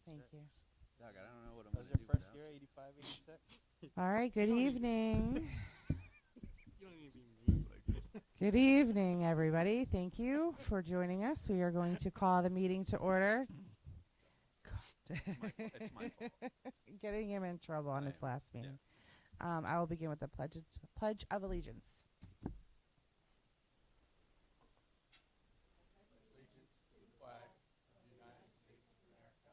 Thank you. Doug, I don't know what I'm That was going to your do first without year, you. 85, 86? All right, good evening. You don't need to be mean like this. Good evening, everybody. Thank you for joining us. We are going to call the meeting to order. It's my fault. Getting him in trouble on his last meeting. I will begin with the Pledge of Allegiance. Allegiance to the flag of the United States of America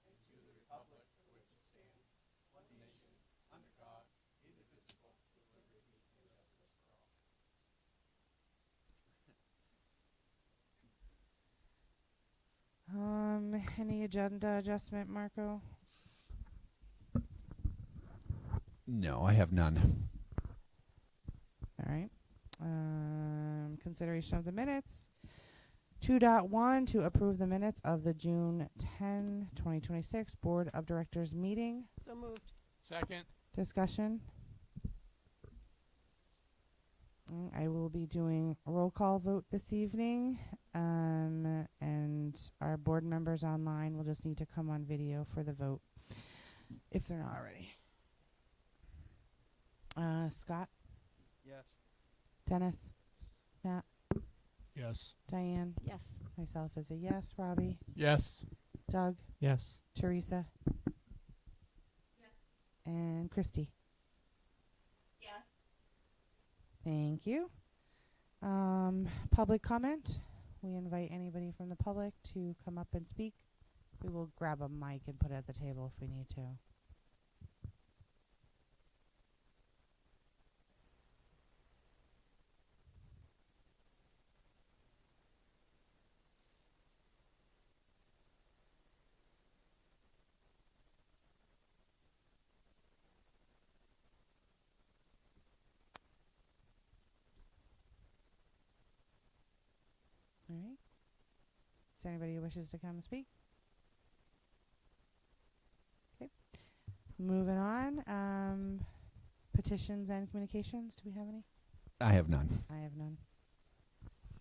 and to the republic for which it stands, one nation, under God, indivisible, with liberty and justice for all. Any agenda adjustment, Marco? No, I have none. All right. Consideration of the minutes. 2.1 to approve the minutes of the June 10, 2026 Board of Directors meeting. So moved. Second. Discussion. I will be doing a roll call vote this evening, and our board members online will just need to come on video for the vote if they're not already. Scott, Yes. Dennis, Matt, Yes. Diane, Yes. myself is a yes. Robbie, Yes. Doug, Yes. Teresa, and Christy. Yes. Thank you. Public comment. We invite anybody from the public to come up and speak. We will grab a mic and put it at the table if we need to. All right. Is there anybody who wishes to come and speak? Okay. Moving on. Petitions and communications. Do we have any? I have none. I have none.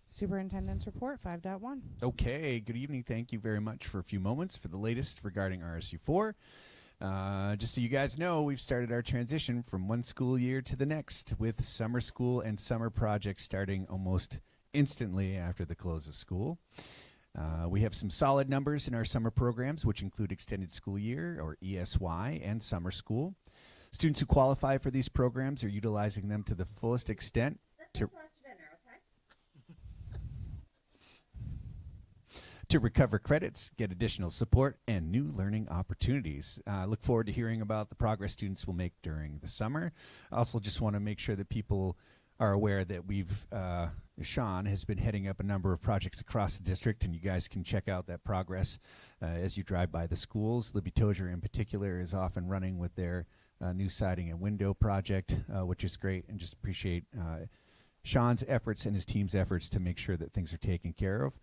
Superintendent's report 5.1. Okay, good evening. Thank you very much for a few moments for the latest regarding RSU4. Just so you guys know, we've started our transition from one school year to the next with summer school and summer projects starting almost instantly after the close of school. We have some solid numbers in our summer programs, which include extended school year, or ESY, and summer school. Students who qualify for these programs are utilizing them to the fullest extent to recover credits, get additional support, and new learning opportunities. I look forward to hearing about the progress students will make during the summer. I also just want to make sure that people are aware that Sean has been heading up a number of projects across the district, and you guys can check out that progress as you drive by the schools. Libby Tozier in particular is off and running with their new siding and window project, which is great, and just appreciate Sean's efforts and his team's efforts to make sure that things are taken care of.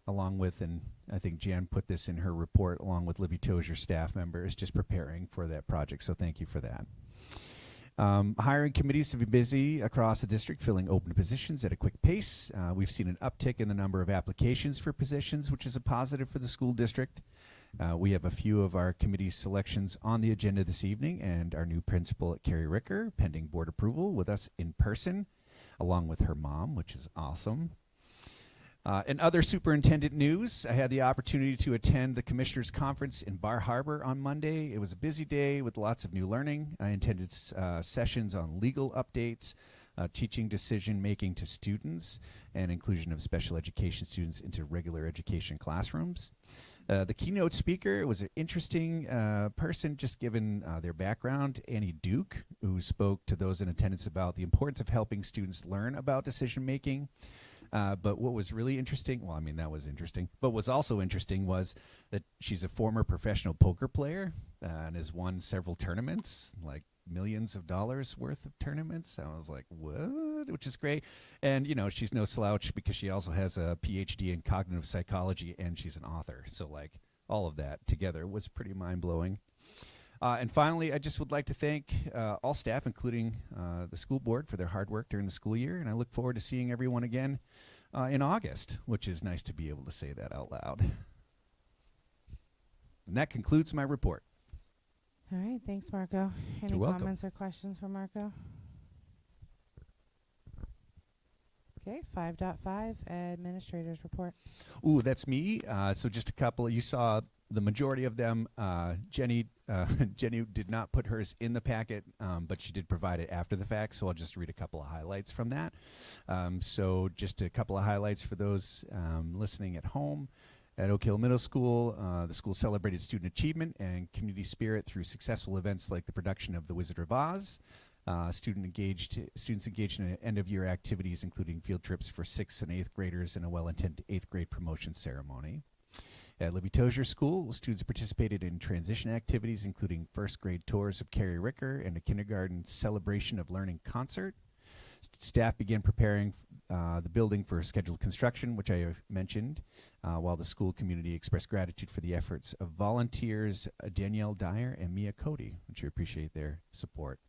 Along with, and I think Jan put this in her report, along with Libby Tozier staff members just preparing for that project. So thank you for that. Hiring committees have been busy across the district, filling open positions at a quick pace. We've seen an uptick in the number of applications for positions, which is a positive for the school district. We have a few of our committee selections on the agenda this evening, and our new principal at Carrie Ricker, pending board approval, with us in person, along with her mom, which is awesome. In other superintendent news, I had the opportunity to attend the Commissioners' Conference in Bar Harbor on Monday. It was a busy day with lots of new learning. I attended sessions on legal updates, teaching decision-making to students, and inclusion of special education students into regular education classrooms. The keynote speaker was an interesting person, just given their background, Annie Duke, who spoke to those in attendance about the importance of helping students learn about decision-making. But what was really interesting, well, I mean, that was interesting, but what's also interesting was that she's a former professional poker player and has won several tournaments, like millions of dollars worth of tournaments. I was like, what? Which is great. And, you know, she's no slouch because she also has a PhD in cognitive psychology and she's an author. So, like, all of that together was pretty mind-blowing. And finally, I just would like to thank all staff, including the school board, for their hard work during the school year. And I look forward to seeing everyone again in August, which is nice to be able to say that out loud. And that concludes my report. All right, thanks, Marco. Any You're welcome. comments or questions for Marco? Okay, 5.5, administrators report. Ooh, that's me. So just a couple. You saw the majority of them. Jenny did not put hers in the packet, but she did provide it after the fact. So I'll just read a couple of highlights from that. So just a couple of highlights for those listening at home. At Oak Hill Middle School, the school celebrated student achievement and community spirit through successful events like the production of The Wizard of Oz. Students engaged in end-of-year activities, including field trips for 6th and 8th graders and a well-attended 8th grade promotion ceremony. At Libby Tozier School, students participated in transition activities, including first grade tours of Carrie Ricker and a kindergarten celebration of learning concert. Staff began preparing the building for scheduled construction, which I mentioned, while the school community expressed gratitude for the efforts of volunteers Danielle Dyer and Mia Cody, which we appreciate their support.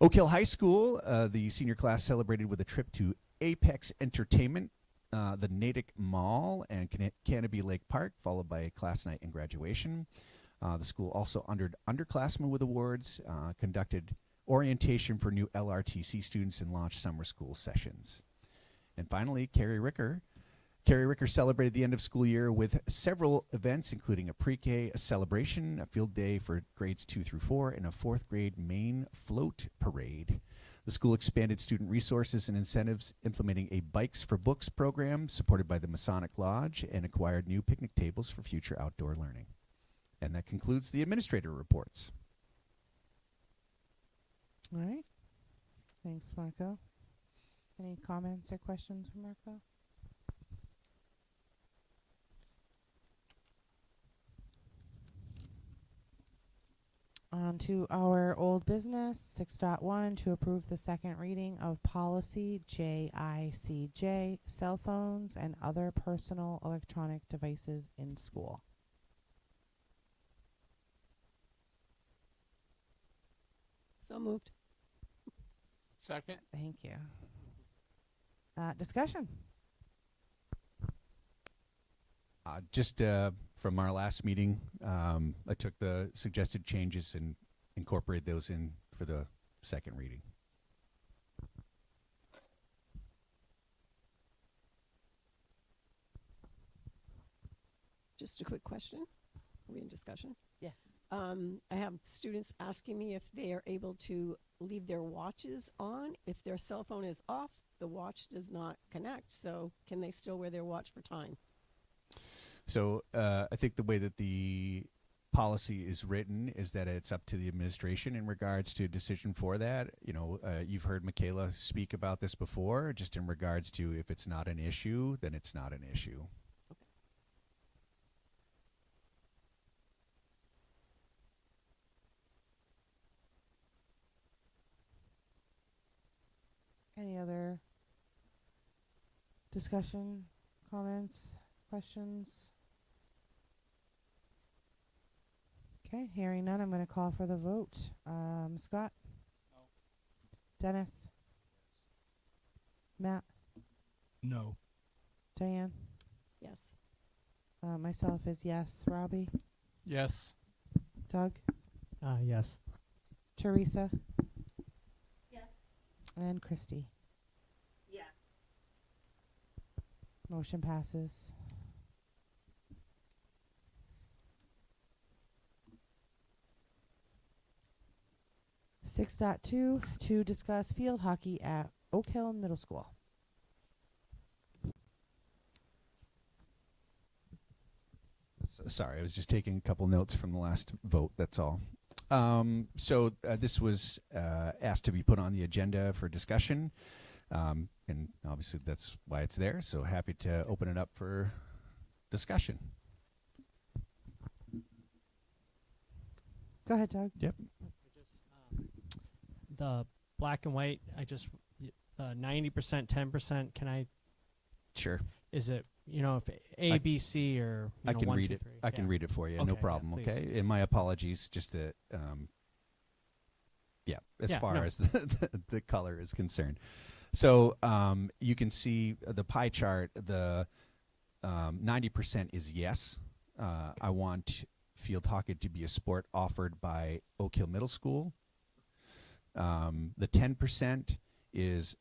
Oak Hill High School, the senior class celebrated with a trip to Apex Entertainment, the Natick Mall, and Canopy Lake Park, followed by a class night and graduation. The school also honored underclassmen with awards, conducted orientation for new LRTC students, and launched summer school sessions. And finally, Carrie Ricker celebrated the end of school year with several events, including a pre-K celebration, a field day for grades 2 through 4, and a 4th grade main float parade. The school expanded student resources and incentives, implementing a Bikes for Books program supported by the Masonic Lodge, and acquired new picnic tables for future outdoor learning. And that concludes the administrator reports. All right. Thanks, Marco. Any comments or questions for Marco? On to our old business, 6.1, to approve the second reading of policy JICJ, cell phones and other personal electronic devices in school. So moved. Second? Thank you. Discussion. Just from our last meeting, I took the suggested changes and incorporated those in for the second reading. Just a quick question. Are we in discussion? Yeah. I have students asking me if they are able to leave their watches on. If their cell phone is off, the watch does not connect. So can they still wear their watch for time? So I think the way that the policy is written is that it's up to the administration in regards to a decision for that. You know, you've heard Michaela speak about this before, just in regards to if it's not an issue, then it's not an issue. Any other discussion, comments, questions? Okay, hearing none, I'm going to call for the vote. Scott? No. Dennis? Matt? No. Diane? Yes. Myself is yes. Robbie? Yes. Doug? Yes. Teresa? Yes. And Christy? Yes. Motion passes. Six dot two, to discuss field hockey at Oak Hill Middle School. Sorry, I was just taking a couple notes from the last vote, that's all. So this was asked to be put on the agenda for discussion, and obviously that's why it's there, so happy to open it up for discussion. Go ahead, Doug. Yep. The black and white, 90%, 10%, can I, Sure. is it, if A, I- B, C, or, I can 1, read 2, it. 3? I can Yeah. read it for you, Okay, no yeah, problem, please. okay? And my apologies, just to, as Yeah, far no. as the color is concerned. So you can see the pie chart, the 90% is yes. I want field hockey to be a sport offered by Oak Hill Middle School. The 10% is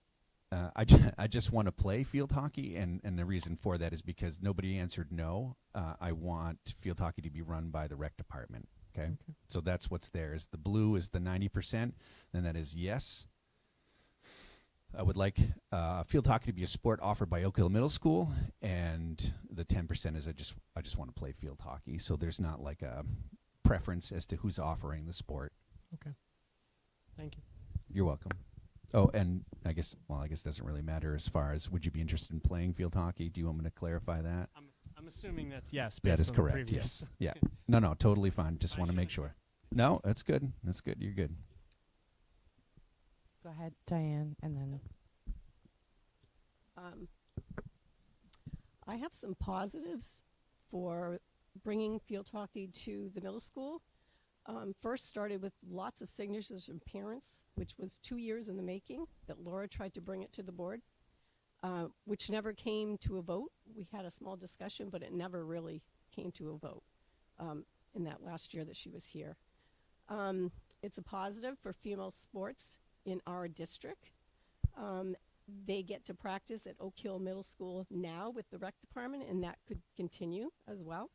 I just want to play field hockey, and the reason for that is because nobody answered no. I want field hockey to be run by the rec department. Okay, so that's what's there. Is the blue is the 90%, and that is yes. I would like field hockey to be a sport offered by Oak Hill Middle School, and the 10% is I just want to play field hockey. So there's not like a preference as to who's offering the sport. Okay. Thank you. You're welcome. Oh, and I guess it doesn't really matter as far as would you be interested in playing field hockey? Do you want me to clarify that? I'm assuming that's yes. That based is on the correct. previous. Yes. Yeah. No, totally fine. Just I want to make should've sure. No, that's good. That's good. You're good. Go ahead, Diane, and then I have some positives for bringing field hockey to the middle school. First started with lots of signatures from parents, which was 2 years in the making, that Laura tried to bring it to the board, which never came to a vote. We had a small discussion, but it never really came to a vote in that last year that she was here. It's a positive for female sports in our district. They get to practice at Oak Hill Middle School now with the rec department, and that could continue as well.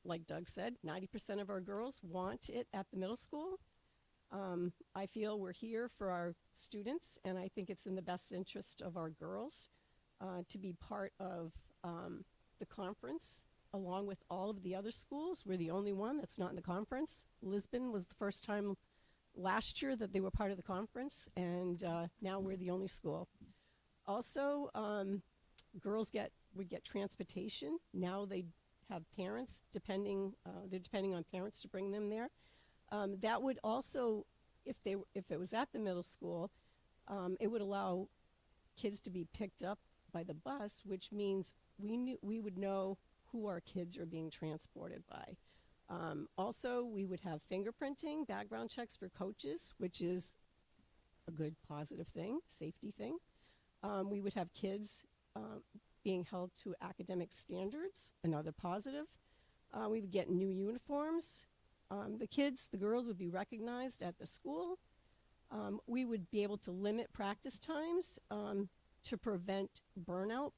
Like Doug said, 90% of our girls want it at the middle school. I feel we're here for our students, and I think it's in the best interest of our girls to be part of the conference along with all of the other schools. We're the only one that's not in the conference. Lisbon was the first time last year that they were part of the conference, and now we're the only school. Also, girls would get transportation. Now they have parents they're depending on parents to bring them there. That would also, if it was at the middle school, it would allow kids to be picked up by the bus, which means we would know who our kids are being transported by. Also, we would have fingerprinting, background checks for coaches, which is a good positive thing, safety thing. We would have kids being held to academic standards, another positive. We would get new uniforms. The girls would be recognized at the school. We would be able to limit practice times to prevent burnout,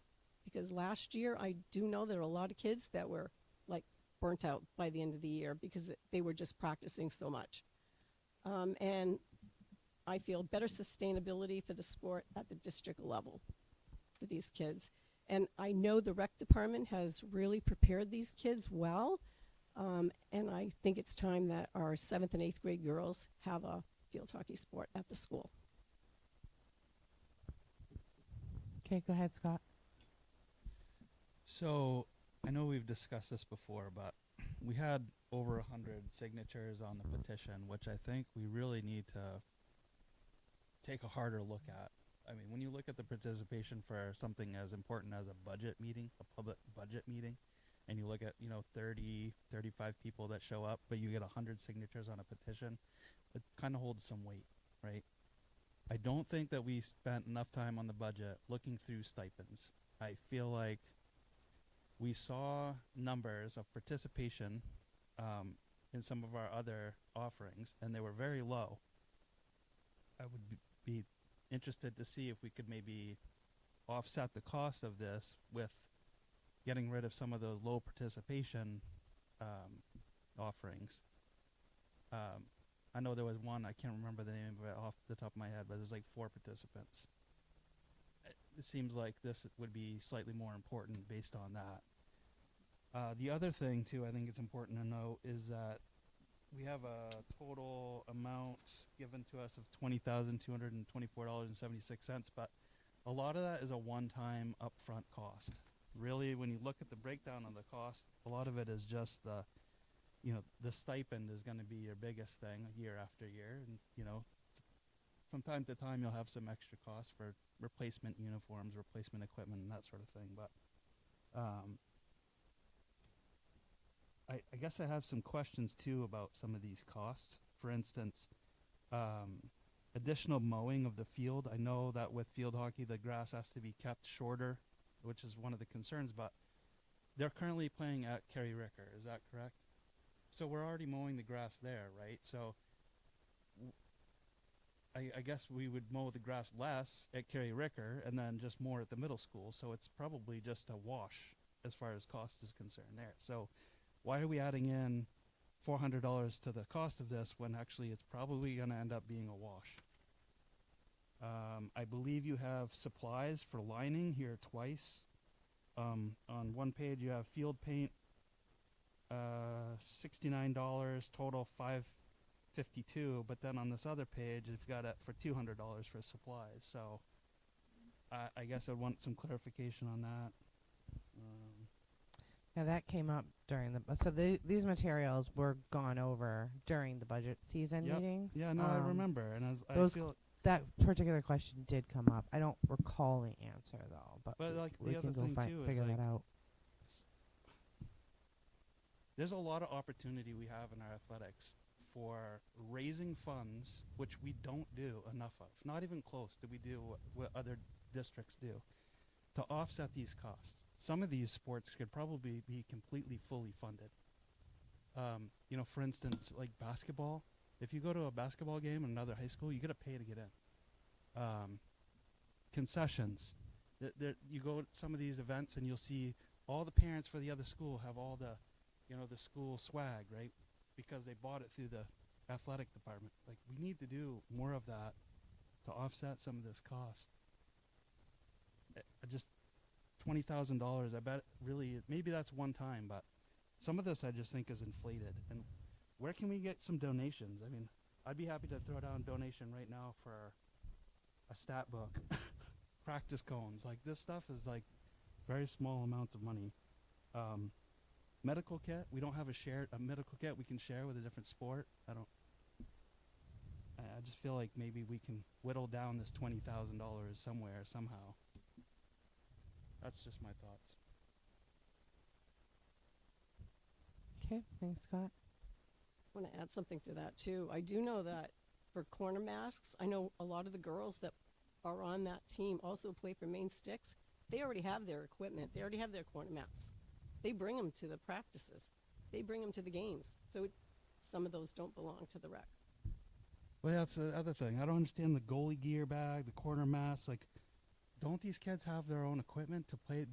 because last year I do know there are a lot of kids that were like burnt out by the end of the year because they were just practicing so much. And I feel better sustainability for the sport at the district level for these kids. And I know the rec department has really prepared these kids well. And I think it's time that our 7th and 8th grade girls have a field hockey sport at the school. okay, go ahead, Scott. So I know we've discussed this before, but we had over 100 signatures on the petition, which I think we really need to take a harder look at. I mean, when you look at the participation for something as important as a budget meeting, a public budget meeting, and you look at, 30, 35 people that show up, but you get 100 signatures on a petition, it kind of holds some weight, right? I don't think that we spent enough time on the budget looking through stipends. I feel like we saw numbers of participation in some of our other offerings, and they were very low. I would be interested to see if we could maybe offset the cost of this with getting rid of some of those low participation offerings. I know there was one, I can't remember the name of it off the top of my head, but there's like 4 participants. It seems like this would be slightly more important based on that. The other thing, too, I think it's important to note is that we have a total amount given to us of $20,224.76, but a lot of that is a one-time upfront cost. Really, when you look at the breakdown of the cost, a lot of it is just the stipend is going to be your biggest thing year after year. And, from time to time, you'll have some extra costs for replacement uniforms, replacement equipment, and that sort of thing. But I guess I have some questions, too, about some of these costs. For instance, additional mowing of the field. I know that with field hockey, the grass has to be kept shorter, which is one of the concerns, but they're currently playing at Kerry Ricker. Is that correct? So we're already mowing the grass there, right? So I guess we would mow the grass less at Carrie Ricker and then just more at the middle school. So it's probably just a wash as far as cost is concerned there. So why are we adding in $400 to the cost of this when actually it's probably going to end up being a wash? I believe you have supplies for lining here twice. On one page you have field paint, $69, total $552, but then on this other page you've got it for $200 for supplies. So I guess I'd want some clarification on that. Now that came up during these materials were gone over during the budget season Yep. meetings. Yeah, no, I remember, and I those feel. That particular question did come up. I don't recall the answer though, but But like we the other can go thing too is figure like that out. there's a lot of opportunity we have in our athletics for raising funds, which we don't do enough of. Not even close do we do what other districts do to offset these costs. Some of these sports could probably be completely fully funded. You know, for instance, like basketball. If you go to a basketball game in another high school, you got to pay to get in. Concessions. You go to some of these events and you'll see all the parents for the other school have all the, you know, the school swag, right? Because they bought it through the athletic department. Like, we need to do more of that to offset some of this cost. Just $20,000, I bet really, maybe that's one time, but some of this I just think is inflated. And where can we get some donations? I mean, I'd be happy to throw down a donation right now for a stat book, practice cones. Like, this stuff is like very small amounts of money. Medical kit, we don't have a medical kit we can share with a different sport. I just feel like maybe we can whittle down this $20,000 somewhere, somehow. That's just my thoughts. Okay, thanks, Scott. I want to add something to that too. I do know that for corner masks, I know a lot of the girls that are on that team also play for Main Sticks. They already have their equipment. They already have their corner masks. They bring them to the practices. They bring them to the games. So some of those don't belong to the rec. Well, that's the other thing. I don't understand the goalie gear bag, the corner mask. Like, don't these kids have their own equipment to play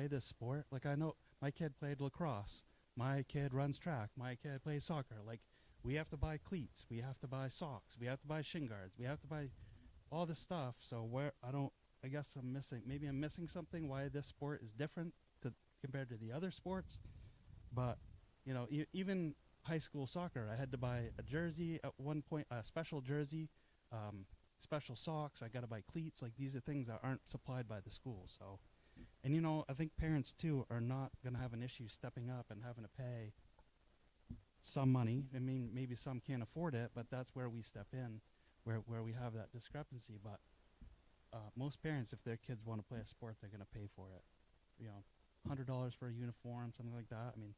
this sport? Like, I know my kid played lacrosse. My kid runs track. My kid plays soccer. Like, we have to buy cleats. We have to buy socks. We have to buy shin guards. We have to buy all this stuff. So I guess I'm missing something why this sport is different compared to the other sports. But, you know, even high school soccer, I had to buy a jersey at one point, a special jersey, special socks. I got to buy cleats. Like, these are things that aren't supplied by the school. So, and, you know, I think parents too are not going to have an issue stepping up and having to pay some money. I mean, maybe some can't afford it, but that's where we step in, where we have that discrepancy. But most parents, if their kids want to play a sport, they're going to pay for it. You know, $100 for a uniform, something like that. I mean,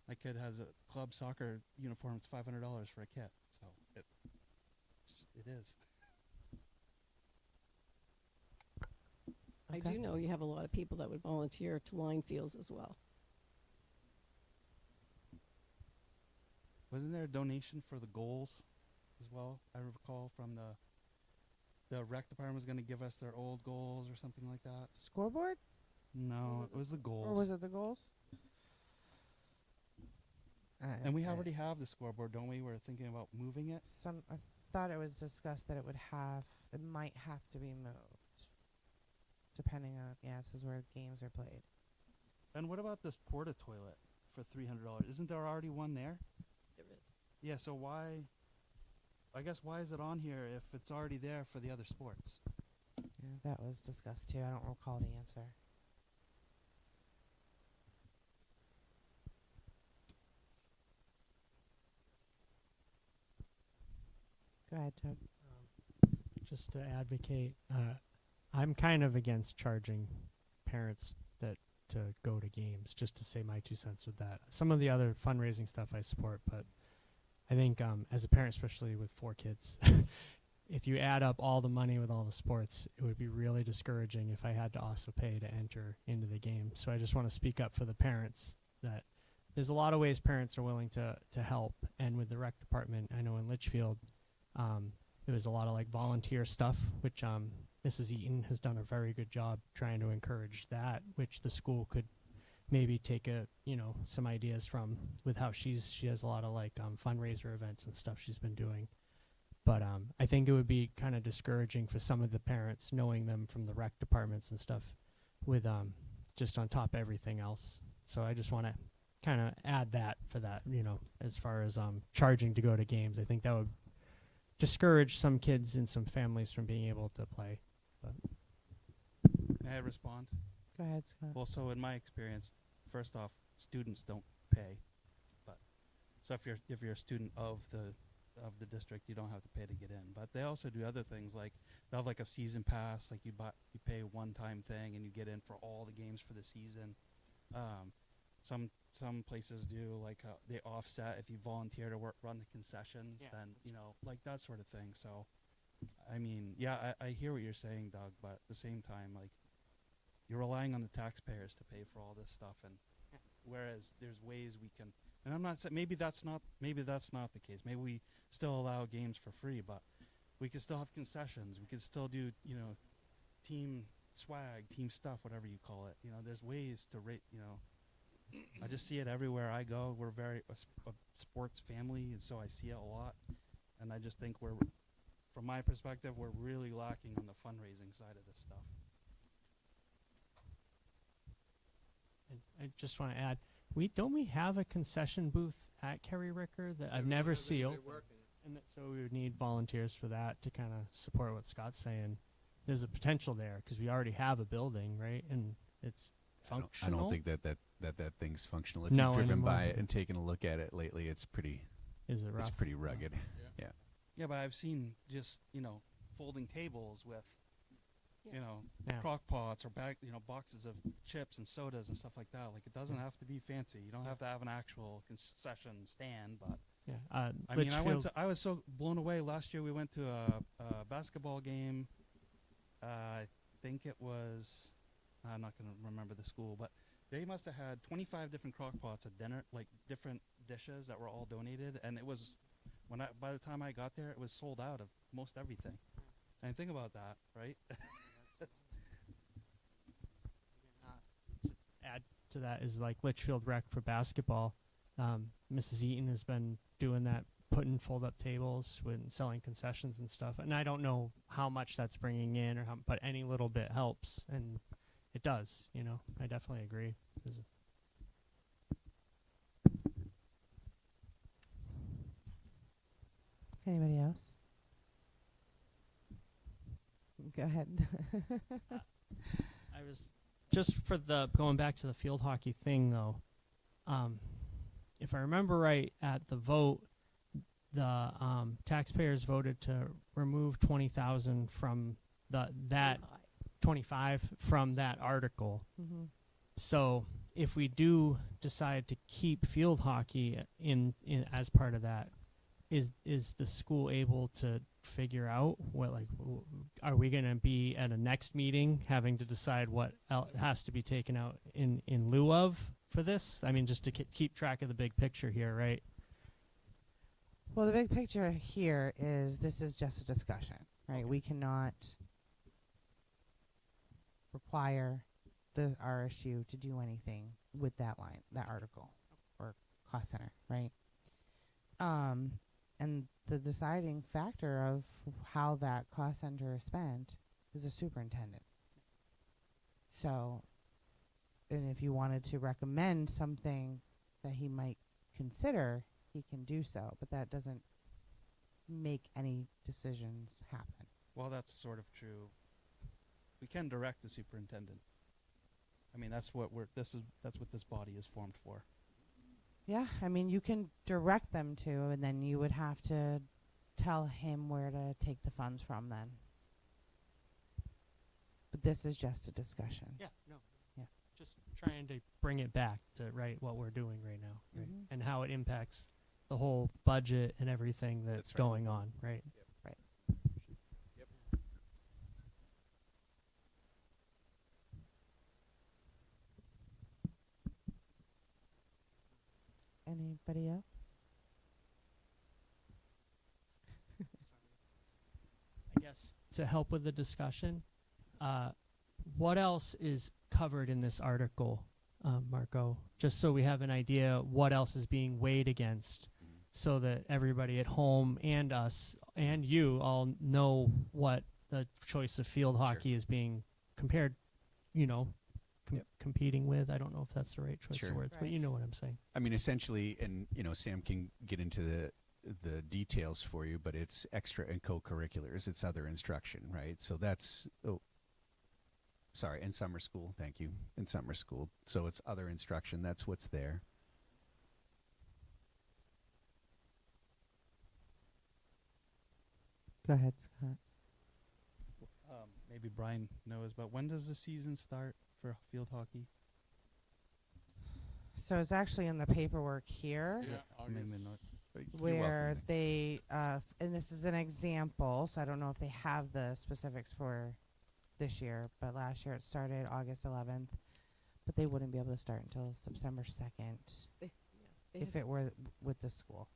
my kid has a club soccer uniform. It's $500 for a kit. So it is. I Okay. do know you have a lot of people that would volunteer to line fields as well. Wasn't there a donation for the goals as well? I recall from the rec department was going to give us their old goals or something like that. Scoreboard? No, it was the goals. Or was it the goals? And we already have the scoreboard, don't we? We're thinking about moving it. I thought it was discussed that it might have to be moved, depending on this is where games are played. And what about this porta toilet for $300? Isn't there already one there? There is. Yeah. So why? I guess why is it on here if it's already there for the other sports? Yeah, that was discussed too. I don't recall the answer. Go ahead, Todd. Just to advocate, I'm kind of against charging parents to go to games, just to say my 2 cents with that. Some of the other fundraising stuff I support, but I think as a parent, especially with 4 kids, if you add up all the money with all the sports, it would be really discouraging if I had to also pay to enter into the game. So I just want to speak up for the parents that there's a lot of ways parents are willing to help. And with the rec department, I know in Litchfield, there was a lot of like volunteer stuff, which Mrs. Eaton has done a very good job trying to encourage that, which the school could maybe take some ideas from with how she has a lot of like fundraiser events and stuff she's been doing. But I think it would be kind of discouraging for some of the parents knowing them from the rec departments and stuff with just on top of everything else. So I just want to kind of add that for that, as far as charging to go to games. I think that would discourage some kids and some families from being able to play. But May I respond? Go ahead, Scott. Well, so in my experience, first off, students don't pay, but so if you're a student of the district, you don't have to pay to get in. But they also do other things, like they have like a season pass, like you pay a one-time thing and you get in for all the games for the season. Some places do like they offset if you volunteer to run the concessions, then like that sort of thing. So, I mean, yeah, I hear what you're saying, Doug, but at the same time, like, you're relying on the taxpayers to pay for all this stuff, and whereas there's ways we can, and I'm not saying maybe that's not the case. Maybe we still allow games for free, but we could still have concessions. We could still do team swag, team stuff, whatever you call it. There's ways to rate. I just see it everywhere I go. We're a sports family, and so I see it a lot. And I just think from my perspective, we're really lacking on the fundraising side of this stuff. and I just want to add, we have a concession booth at Kerry Ricker that I've never seen open. And so we would need volunteers for that to kind of support what Scott's saying. There's a potential there because we already have a building, right? And it's functional. I don't think that thing's functional. If No, you've driven anymore. by it and taken a look at it lately, it's pretty Is it rough? it's pretty rugged. Yeah. Yeah, but I've seen just folding tables with Yeah. crock pots or boxes of chips and sodas and stuff like that. Like, it doesn't have to be fancy. You don't have to have an actual concession stand, but Yeah. I mean, I was so blown away. Last year we went to a basketball game. I think it was, I'm not going to remember the school, but they must have had 25 different crock pots at dinner, like different dishes that were all donated. And it was, by the time I got there, it was sold out of most everything. And think about that, right? Add to that is like Litchfield Rec for basketball. Mrs. Eaton has been doing that, putting fold-up tables and selling concessions and stuff. And I don't know how much that's bringing in, but any little bit helps, and it does. I definitely agree. Anybody else? Go ahead. I was just for going back to the field hockey thing though. If I remember right, at the vote, the taxpayers voted to remove 20,000 from that 25 from that article. Mm-hmm. So if we do decide to keep field hockey in as part of that, is the school able to figure out what, like, are we going to be at a next meeting having to decide what has to be taken out in lieu of for this? I mean, just to keep track of the big picture here, right? Well, the big picture here is this is just a discussion, right? We cannot require the RSU to do anything with that line, that article, or cost center, right? And the deciding factor of how that cost center is spent is the superintendent. So, and if you wanted to recommend something that he might consider, he can do so, but that doesn't make any decisions happen. Well, that's sort of true. We can direct the superintendent. I mean, that's what that's what this body is formed for. Yeah, I mean, you can direct them to, and then you would have to tell him where to take the funds from then. But this is just a discussion. Yeah, no. Yeah. Just trying to bring it back to what we're doing right now, right? Mhm. And how it impacts the whole budget and everything that's right. going on, right? Right. Anybody else? I guess to help with the discussion, what else is covered in this article, Marco? Just so we have an idea what else is being weighed against, so that everybody at home and us and you all know what the choice of field hockey is being compared, competing with. I don't know if that's the right choice Sure. of words, but Right. you know what I'm saying. I mean, essentially, and Sam can get into the details for you, but it's extra and co-curriculars. It's other instruction, right? So that's in summer school. Thank you. In summer school, so it's other instruction. That's what's there. Go ahead, Scott. Maybe Brian knows, but when does the season start for field hockey? So it's actually in the paperwork here. Maybe not. You're Where welcome. they and this is an example, so I don't know if they have the specifics for this year, but last year it started August 11th, but they wouldn't be able to start until September 2nd They if had- it were with the school.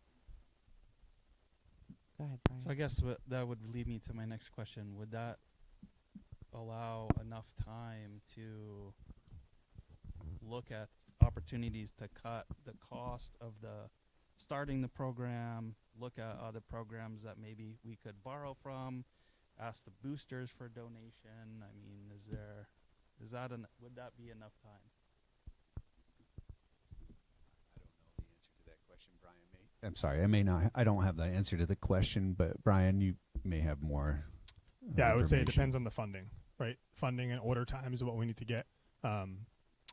Go ahead, Brian. So I guess that would lead me to my next question. Would that allow enough time to look at opportunities to cut the cost of starting the program, look at other programs that maybe we could borrow from, ask the boosters for donation? I mean, would that be enough time? I'm sorry, I don't have the answer to the question, but Brian, you may have more. Yeah, I would say it information. depends on the funding, right? Funding and order time is what we need to get.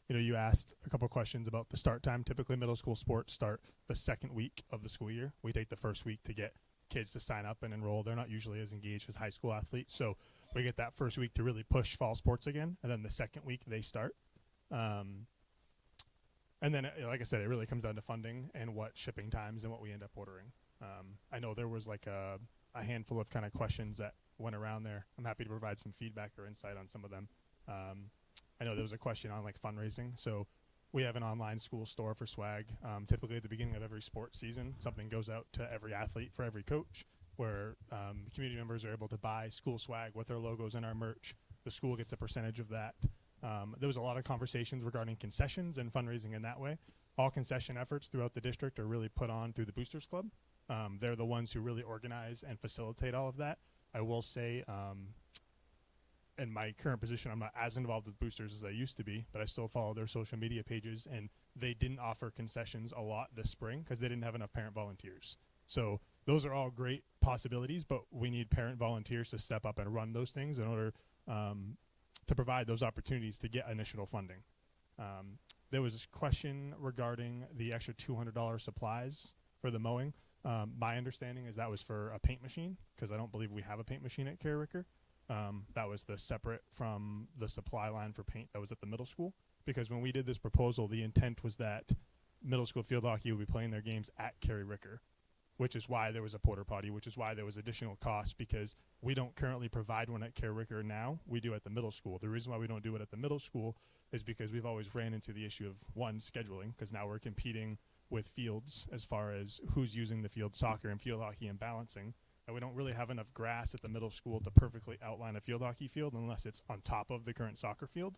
You asked a couple questions about the start time. Typically, middle school sports start the second week of the school year. We take the first week to get kids to sign up and enroll. They're not usually as engaged as high school athletes, so we get that first week to really push fall sports again, and then the second week they start. And then, like I said, it really comes down to funding and what shipping times and what we end up ordering. I know there was like a handful of kind of questions that went around there. I'm happy to provide some feedback or insight on some of them. I know there was a question on like fundraising. So we have an online school store for swag. Typically at the beginning of every sports season, something goes out to every athlete for every coach, where community members are able to buy school swag with their logos and our merch. The school gets a percentage of that. There was a lot of conversations regarding concessions and fundraising in that way. All concession efforts throughout the district are really put on through the Boosters Club. They're the ones who really organize and facilitate all of that. I will say, in my current position, I'm not as involved with Boosters as I used to be, but I still follow their social media pages, and they didn't offer concessions a lot this spring because they didn't have enough parent volunteers. So those are all great possibilities, but we need parent volunteers to step up and run those things in order to provide those opportunities to get initial funding. There was this question regarding the extra $200 supplies for the mowing. My understanding is that was for a paint machine, because I don't believe we have a paint machine at Carey Ricker. That was the separate from the supply line for paint that was at the middle school. Because when we did this proposal, the intent was that middle school field hockey would be playing their games at Carey Ricker, which is why there was a porta potty, which is why there was additional cost, because we don't currently provide one at Carey Ricker now. We do at the middle school. The reason why we don't do it at the middle school is because we've always ran into the issue of, one, scheduling, because now we're competing with fields as far as who's using the field, soccer and field hockey, and balancing. And we don't really have enough grass at the middle school to perfectly outline a field hockey field unless it's on top of the current soccer field.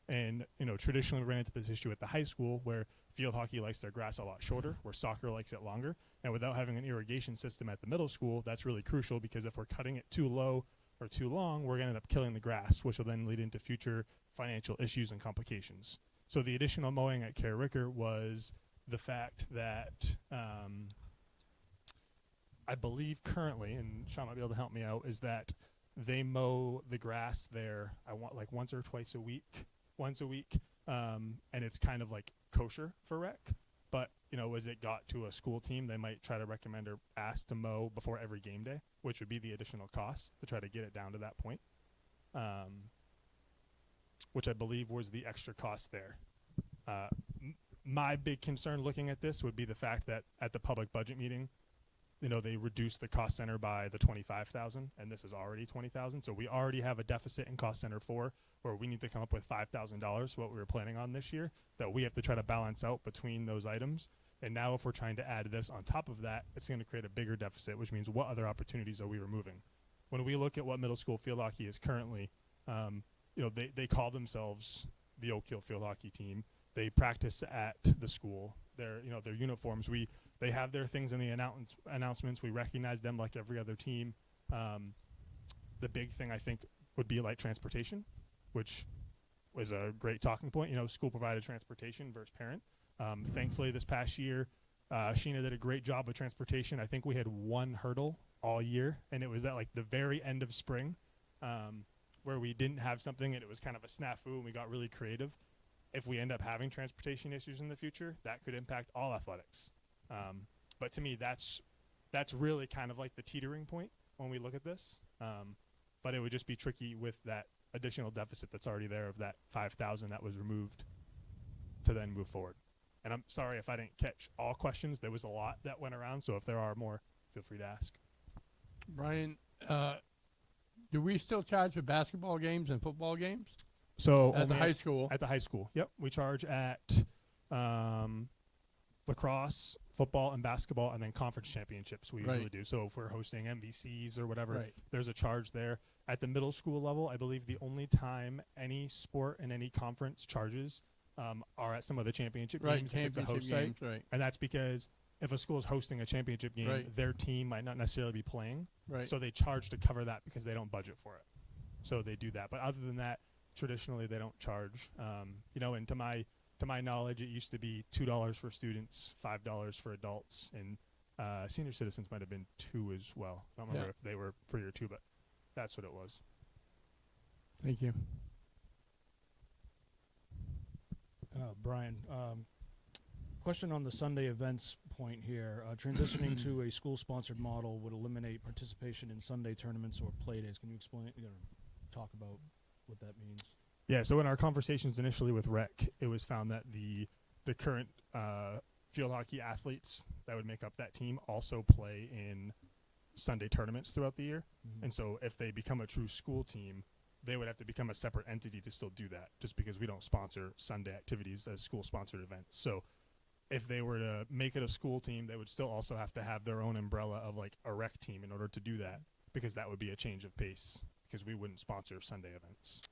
And, traditionally we ran into this issue at the high school where field hockey likes their grass a lot shorter, where soccer likes it longer. And without having an irrigation system at the middle school, that's really crucial, because if we're cutting it too low or too long, we're going to end up killing the grass, which will then lead into future financial issues and complications. So the additional mowing at Carey Ricker was the fact that I believe currently, and Sean might be able to help me out, is that they mow the grass there, I want like once or twice a week, and it's kind of like kosher for rec. But, as it got to a school team, they might try to recommend or ask to mow before every game day, which would be the additional cost to try to get it down to that point, which I believe was the extra cost there. My big concern looking at this would be the fact that at the public budget meeting, they reduced the cost center by the $25,000, and this is already $20,000. So we already have a deficit in cost center 4, where we need to come up with $5,000, what we were planning on this year, that we have to try to balance out between those items. And now if we're trying to add this on top of that, it's going to create a bigger deficit, which means what other opportunities are we removing? When we look at what middle school field hockey is currently, they call themselves the Oak Hill field hockey team. They practice at the school. Their uniforms. They have their things in the announcements. We recognize them like every other team. The big thing I think would be like transportation, which was a great talking point. School provided transportation versus parent. Thankfully, this past year, Sheena did a great job with transportation. I think we had one hurdle all year, and it was at like the very end of spring, where we didn't have something, and it was kind of a snafu, and we got really creative. If we end up having transportation issues in the future, that could impact all athletics. But to me, that's really kind of like the teetering point when we look at this. But it would just be tricky with that additional deficit that's already there of that 5,000 that was removed to then move forward. And I'm sorry if I didn't catch all questions. There was a lot that went around, so if there are more, feel free to ask. Brian, do we still charge for basketball games and football games? So At the high school? At the high school, yep. We charge at lacrosse, football, and basketball, and then conference championships we usually Right. do. So if we're hosting MVCs or whatever, Right. there's a charge there. At the middle school level, I believe the only time any sport and any conference charges are at some of the championship Right, games if it's a championship host site. games, right. And that's because if a school is hosting a championship game, Right. their team might not necessarily be playing. Right. So they charge to cover that because they don't budget for it. So they do that. But other than that, traditionally they don't charge. And to my knowledge, it used to be $2 for students, $5 for adults, and senior citizens might have been $2 as well. I don't remember Yeah. if they were for year 2, but that's what it was. Thank you. Brian, question on the Sunday events point here. Transitioning to a school-sponsored model would eliminate participation in Sunday tournaments or play days. Can you explain? Talk about what that means. Yeah, so in our conversations initially with Rec, it was found that the current field hockey athletes that would make up that team also play in Sunday tournaments throughout the year. Mhm. And so if they become a true school team, they would have to become a separate entity to still do that, just because we don't sponsor Sunday activities as school-sponsored events. So if they were to make it a school team, they would still also have to have their own umbrella of like a rec team in order to do that, because that would be a change of pace, because we wouldn't sponsor Sunday events.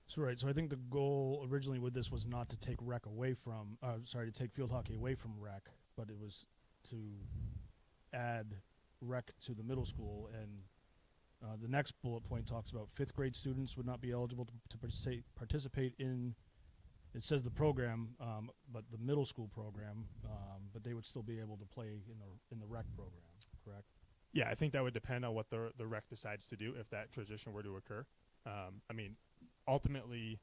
So right. So I think the goal originally with this was not to take rec away from, to take field hockey away from rec, but it was to add rec to the middle school. And the next bullet point talks about 5th grade students would not be eligible to participate in. It says the program, but the middle school program, but they would still be able to play in the rec program. Correct. Yeah, I think that would depend on what the rec decides to do if that transition were to occur. Ultimately,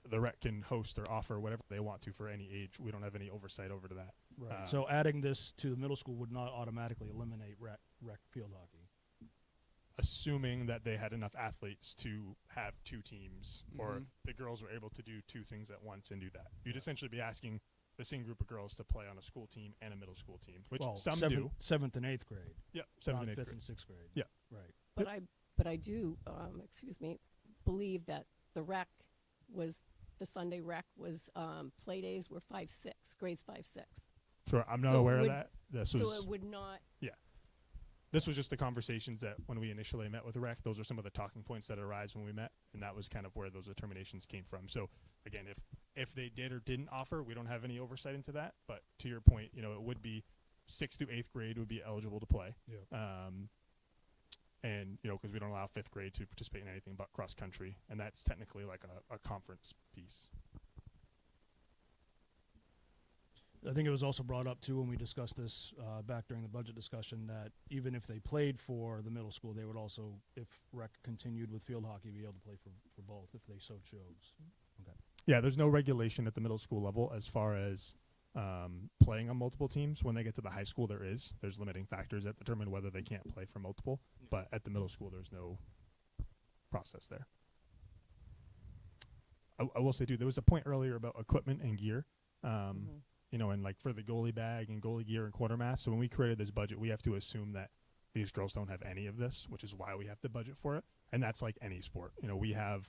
the rec can host or offer whatever they want to for any age. We don't have any oversight over to that. Right. So adding this to the middle school would not automatically eliminate rec field hockey. Assuming that they had enough athletes to have 2 teams, or Mhm. the girls were able to do 2 things at once and do that. You'd essentially be asking the same group of girls to play on a school team and a middle school team, which some do. 7th and 8th grade. Yeah, 7th and not 8th 5th grade. and 6th grade. Yeah. Right. But I do, believe that the the Sunday rec was, play days were 5-6, grades 5-6. Sure, I'm not So it aware of would- that. So it would not, This was just the conversations that when we initially met with the rec, those are some of the talking points that arise when we met, and that was kind of where those determinations came from. So again, if they did or didn't offer, we don't have any oversight into that. But to your point, it would be 6th to 8th grade would be eligible to play. Yeah. And because we don't allow 5th grade to participate in anything but cross country, and that's technically like a conference piece. I think it was also brought up too when we discussed this back during the budget discussion that even if they played for the middle school, they would also, if rec continued with field hockey, be able to play for both if they so chose. Okay. Yeah, there's no regulation at the middle school level as far as playing on multiple teams. When they get to the high school, there's limiting factors that determine whether they can't play for multiple. But at the middle school, there's no process there. I will say, too, there was a point earlier about equipment and gear. And like for the goalie bag and goalie gear and quartermass. So when we created this budget, we have to assume that these girls don't have any of this, which is why we have to budget for it. And that's like any sport. We have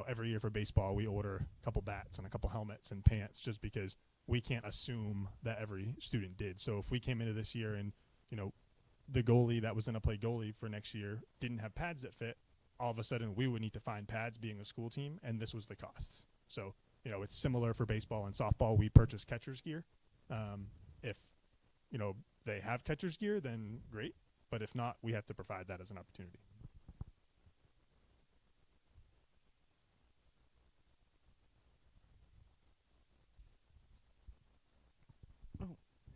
every year for baseball, we order a couple bats and a couple helmets and pants just because we can't assume that every student did. So if we came into this year and, the goalie that was going to play goalie for next year didn't have pads that fit, all of a sudden we would need to find pads being a school team, and this was the costs. So, it's similar for baseball and softball. We purchase catcher's gear. If, they have catcher's gear, then great. But if not, we have to provide that as an opportunity.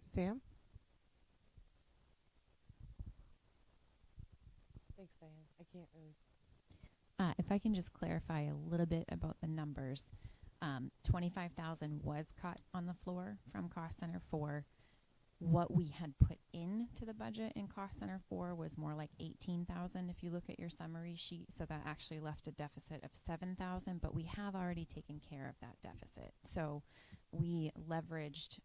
Sam? Thanks, Diane. I can't really. If I can just clarify a little bit about the numbers, 25,000 was cut on the floor from Cost Center 4. What we had put into the budget in Cost Center 4 was more like 18,000 if you look at your summary sheet. So that actually left a deficit of 7,000, but we have already taken care of that deficit. So we leveraged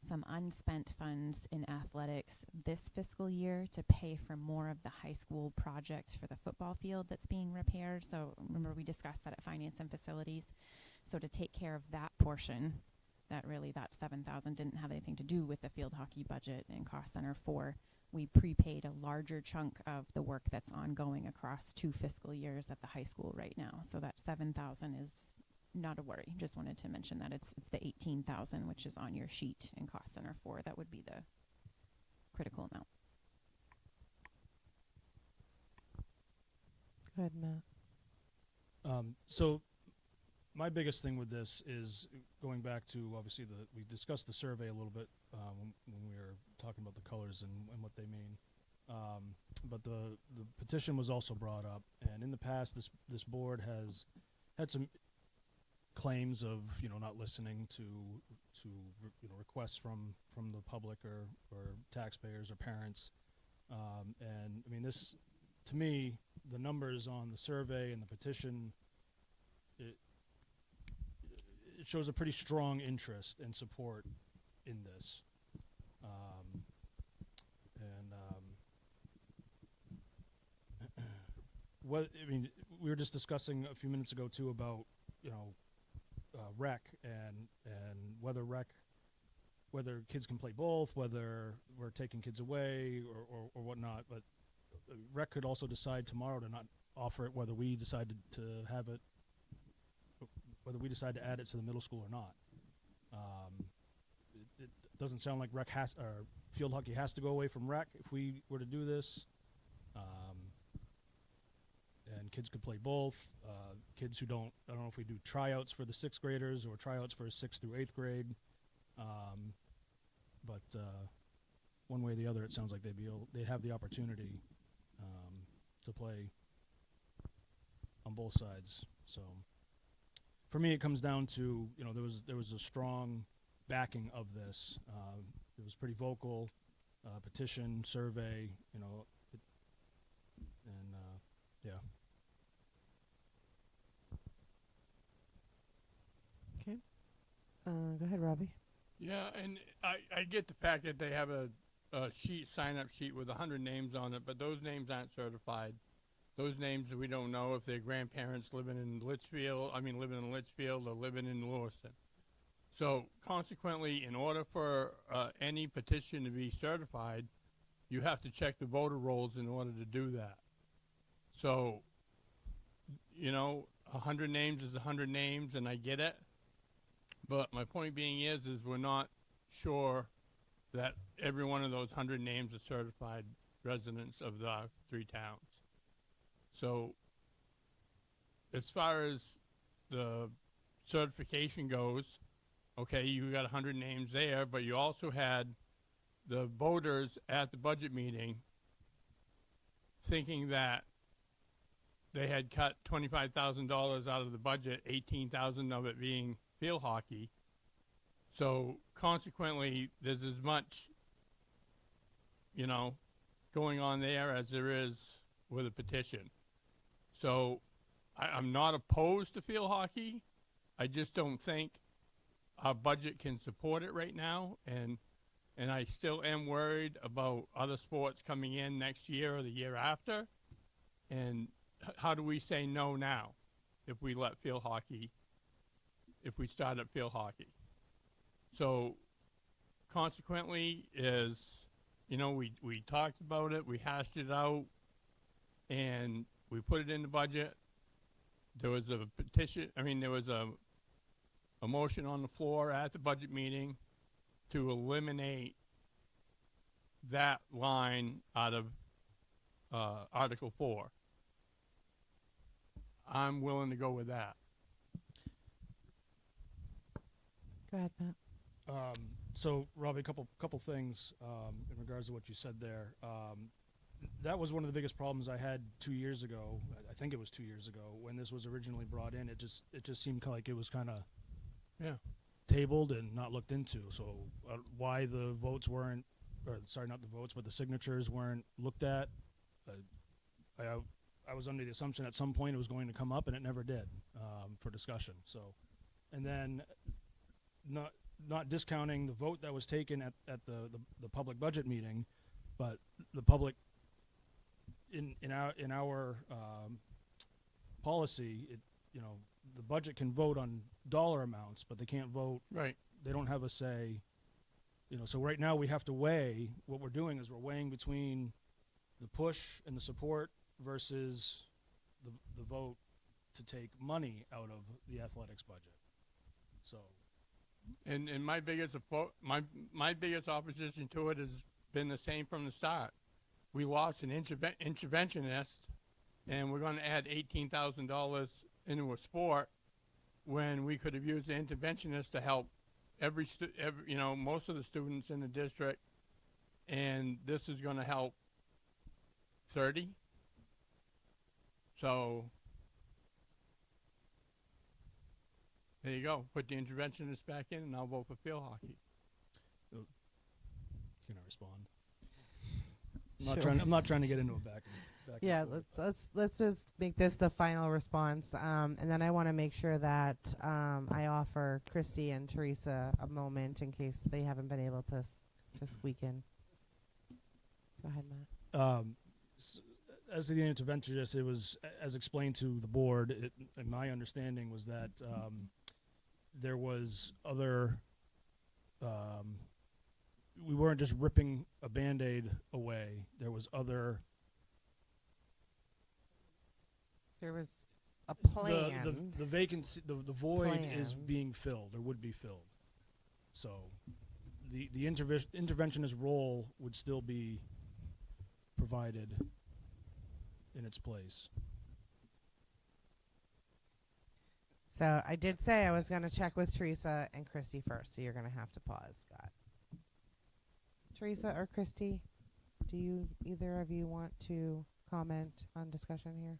some unspent funds in athletics this fiscal year to pay for more of the high school project for the football field that's being repaired. So remember, we discussed that at finance and facilities. So to take care of that portion, that 7,000 didn't have anything to do with the field hockey budget in Cost Center 4. We prepaid a larger chunk of the work that's ongoing across 2 fiscal years at the high school right now. So that 7,000 is not a worry. Just wanted to mention that it's the 18,000, which is on your sheet in Cost Center 4. That would be the critical amount. Go ahead, Matt. So my biggest thing with this is going back to, obviously, we discussed the survey a little bit when we were talking about the colors and what they mean. But the petition was also brought up, and in the past, this board has had some claims of not listening to requests from the public or taxpayers or parents, and I mean, this, to me, the numbers on the survey and the petition, it shows a pretty strong interest and support in this, we were just discussing a few minutes ago too about rec and whether kids can play both, whether we're taking kids away or whatnot. But rec could also decide tomorrow to not offer it, whether we decide to have it, whether we decide to add it to the middle school or not. It doesn't sound like rec or field hockey has to go away from rec if we were to do this. And kids could play both. Kids who I don't know if we do tryouts for the 6th graders or tryouts for 6th through 8th grade. But one way or the other, it sounds like they'd have the opportunity to play on both sides. So for me, it comes down to, there was a strong backing of this. It was pretty vocal, petition, survey, yeah. Okay. Go ahead, Robbie. Yeah, and I get the fact that they have a sign-up sheet with 100 names on it, but those names aren't certified. Those names, we don't know if their grandparents living in Litchfield or living in Lewiston. So consequently, in order for any petition to be certified, you have to check the voter rolls in order to do that. So, 100 names is 100 names, and I get it. But my point being is we're not sure that every one of those 100 names are certified residents of the 3 towns. So as far as the certification goes, okay, you got 100 names there, but you also had the voters at the budget meeting thinking that they had cut $25,000 out of the budget, 18,000 of it being field hockey. So consequently, there's as much, going on there as there is with a petition. So I'm not opposed to field hockey. I just don't think our budget can support it right now. And I still am worried about other sports coming in next year or the year after. And how do we say no now? if we let field hockey, if we start up field hockey. So consequently is, we talked about it, we hashed it out, and we put it in the budget. There was a there was a motion on the floor at the budget meeting to eliminate that line out of Article 4. I'm willing to go with that. Go ahead, Matt. So, Robbie, a couple things in regards to what you said there. That was one of the biggest problems I had 2 years ago. I think it was 2 years ago when this was originally brought in. It just seemed like it was kind of tabled and not looked into. So why the votes weren't, or sorry, not the votes, but the signatures weren't looked at. I was under the assumption at some point it was going to come up, and it never did for discussion. So, and then not discounting the vote that was taken at the public budget meeting, but the public in our policy, the budget can vote on dollar amounts, but they can't vote. Right. They don't have a say. So right now we have to weigh. What we're doing is we're weighing between the push and the support versus the vote to take money out of the athletics budget. So. And my biggest my biggest opposition to it has been the same from the start. We lost an interventionist, and we're going to add $18,000 into a sport when we could have used the interventionist to help every most of the students in the district, and this is going to help 30. So there you go. Put the interventionist back in, and I'll vote for field hockey. Can I respond? Sure. I'm not trying to get into a back. Yeah, let's just make this the final response, and then I want to make sure that I offer Christy and Teresa a moment in case they haven't been able to squeak in. Go ahead, Matt. As to the interventionist, it was as explained to the board. And my understanding was that there was other. We weren't just ripping a Band-Aid away. There was other. There was a plan. The vacancy, the void is Plan. being filled or would be filled. So, the interventionist role would still be provided in its place. So I did say I was going to check with Teresa and Christy first, so you're going to have to pause, Scott. Teresa or Christy, do either of you want to comment on discussion here?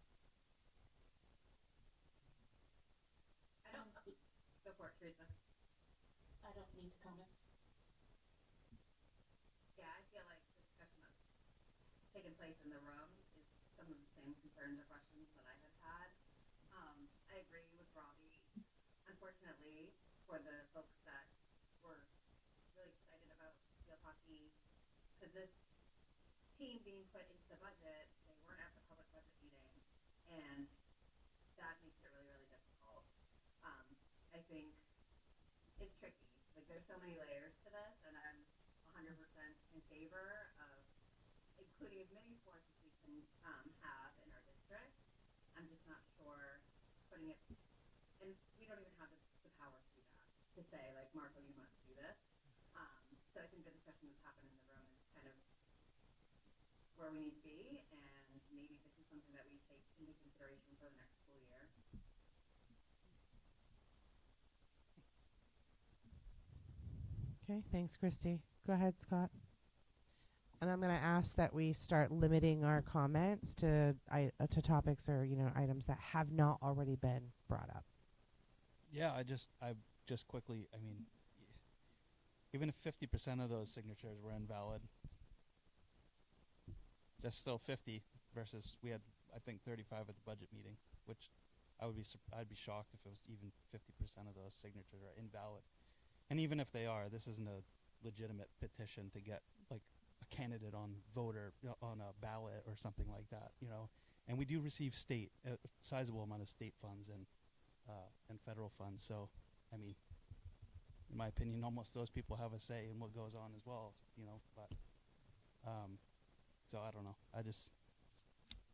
I don't go for it, Teresa. I don't need to comment. Yeah, I feel like the discussion that's taken place in the room is some of the same concerns or questions that I have had. I agree with Robbie. Unfortunately, for the folks that were really excited about field hockey, because this team being put into the budget, they weren't at the public budget meeting, and that makes it really, really difficult. I think it's tricky. Like, there's so many layers to this, and I'm 100% in favor of including as many sports as we can have in our district. I'm just not sure putting it, and we don't even have the power to do that, to say, like, Marco, you must do this. So I think the discussion that's happened in the room is kind of where we need to be, and maybe this is something that we take into consideration for the next school year. Okay, thanks, Christy. Go ahead, Scott. And I'm going to ask that we start limiting our comments to topics or items that have not already been brought up. Yeah, I just quickly, I mean, even if 50% of those signatures were invalid, that's still 50 versus we had, I think, 35 at the budget meeting, which I'd be shocked if it was even 50% of those signatures are invalid. And even if they are, this isn't a legitimate petition to get like a candidate on a ballot or something like that, And we do receive a sizable amount of state funds, and and federal funds. So, I mean, in my opinion, almost those people have a say in what goes on as well, you know, but, so I don't know. I just,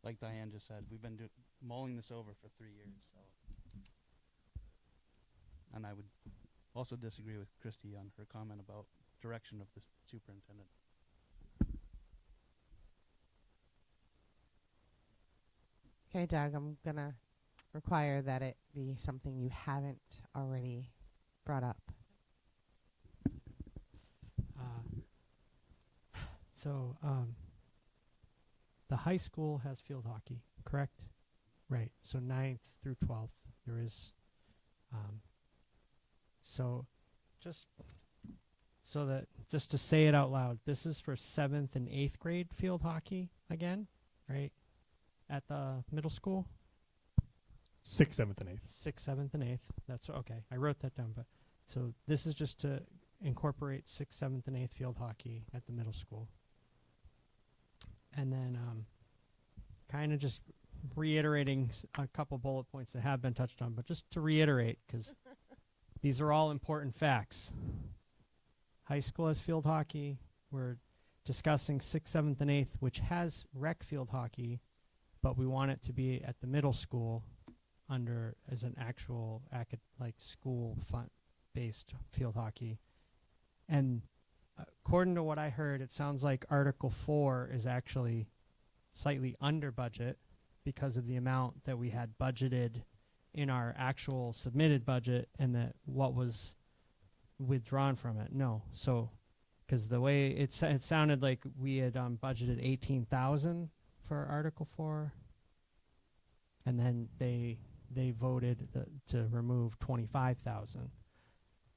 like Diane just said, we've been mulling this over for 3 years, so. And I would also disagree with Christy on her comment about direction of the superintendent. Okay, Doug, I'm gonna require that it be something you haven't already brought up. The high school has field hockey, correct? Right. So 9th through 12th, there is. So just to say it out loud, this is for 7th and 8th grade field hockey again, right? At the middle school. 6th, 7th, and 8th. 6th, 7th, and 8th. That's okay. I wrote that down, but so this is just to incorporate 6th, 7th, and 8th field hockey at the middle school. And then kind of just reiterating a couple bullet points that have been touched on, but just to reiterate, because these are all important facts. High school has field hockey. We're discussing 6th, 7th, and 8th, which has rec field hockey, but we want it to be at the middle school under as an actual school based field hockey. And according to what I heard, it sounds like Article 4 is actually slightly under budget because of the amount that we had budgeted in our actual submitted budget and that what was withdrawn from it. No. So, because the way it sounded like we had budgeted 18,000 for Article 4, and then they voted to remove 25,000.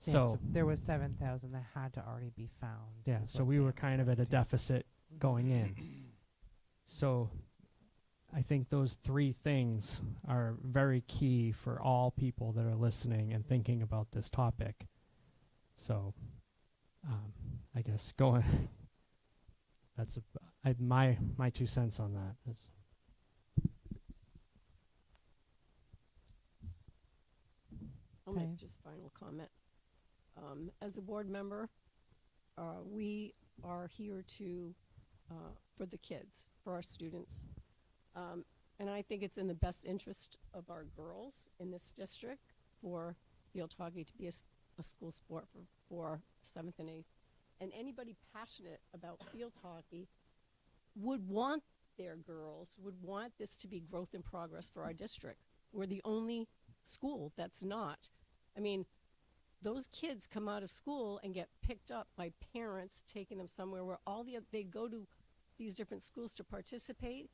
Yeah, So there was 7,000 that had to already be found. yeah, is so what we were Sam was kind of at a referring to. deficit going in. So I think those three things are very key for all people that are listening and thinking about this topic. So I guess that's my 2 cents on that. Is I'll Okay. make just a final comment. As a board member, we are here for the kids, for our students. And I think it's in the best interest of our girls in this district for field hockey to be a school sport for 7th and 8th. And anybody passionate about field hockey would want their girls, would want this to be growth and progress for our district. We're the only school that's not. I mean, those kids come out of school and get picked up by parents taking them somewhere where they go to these different schools to participate,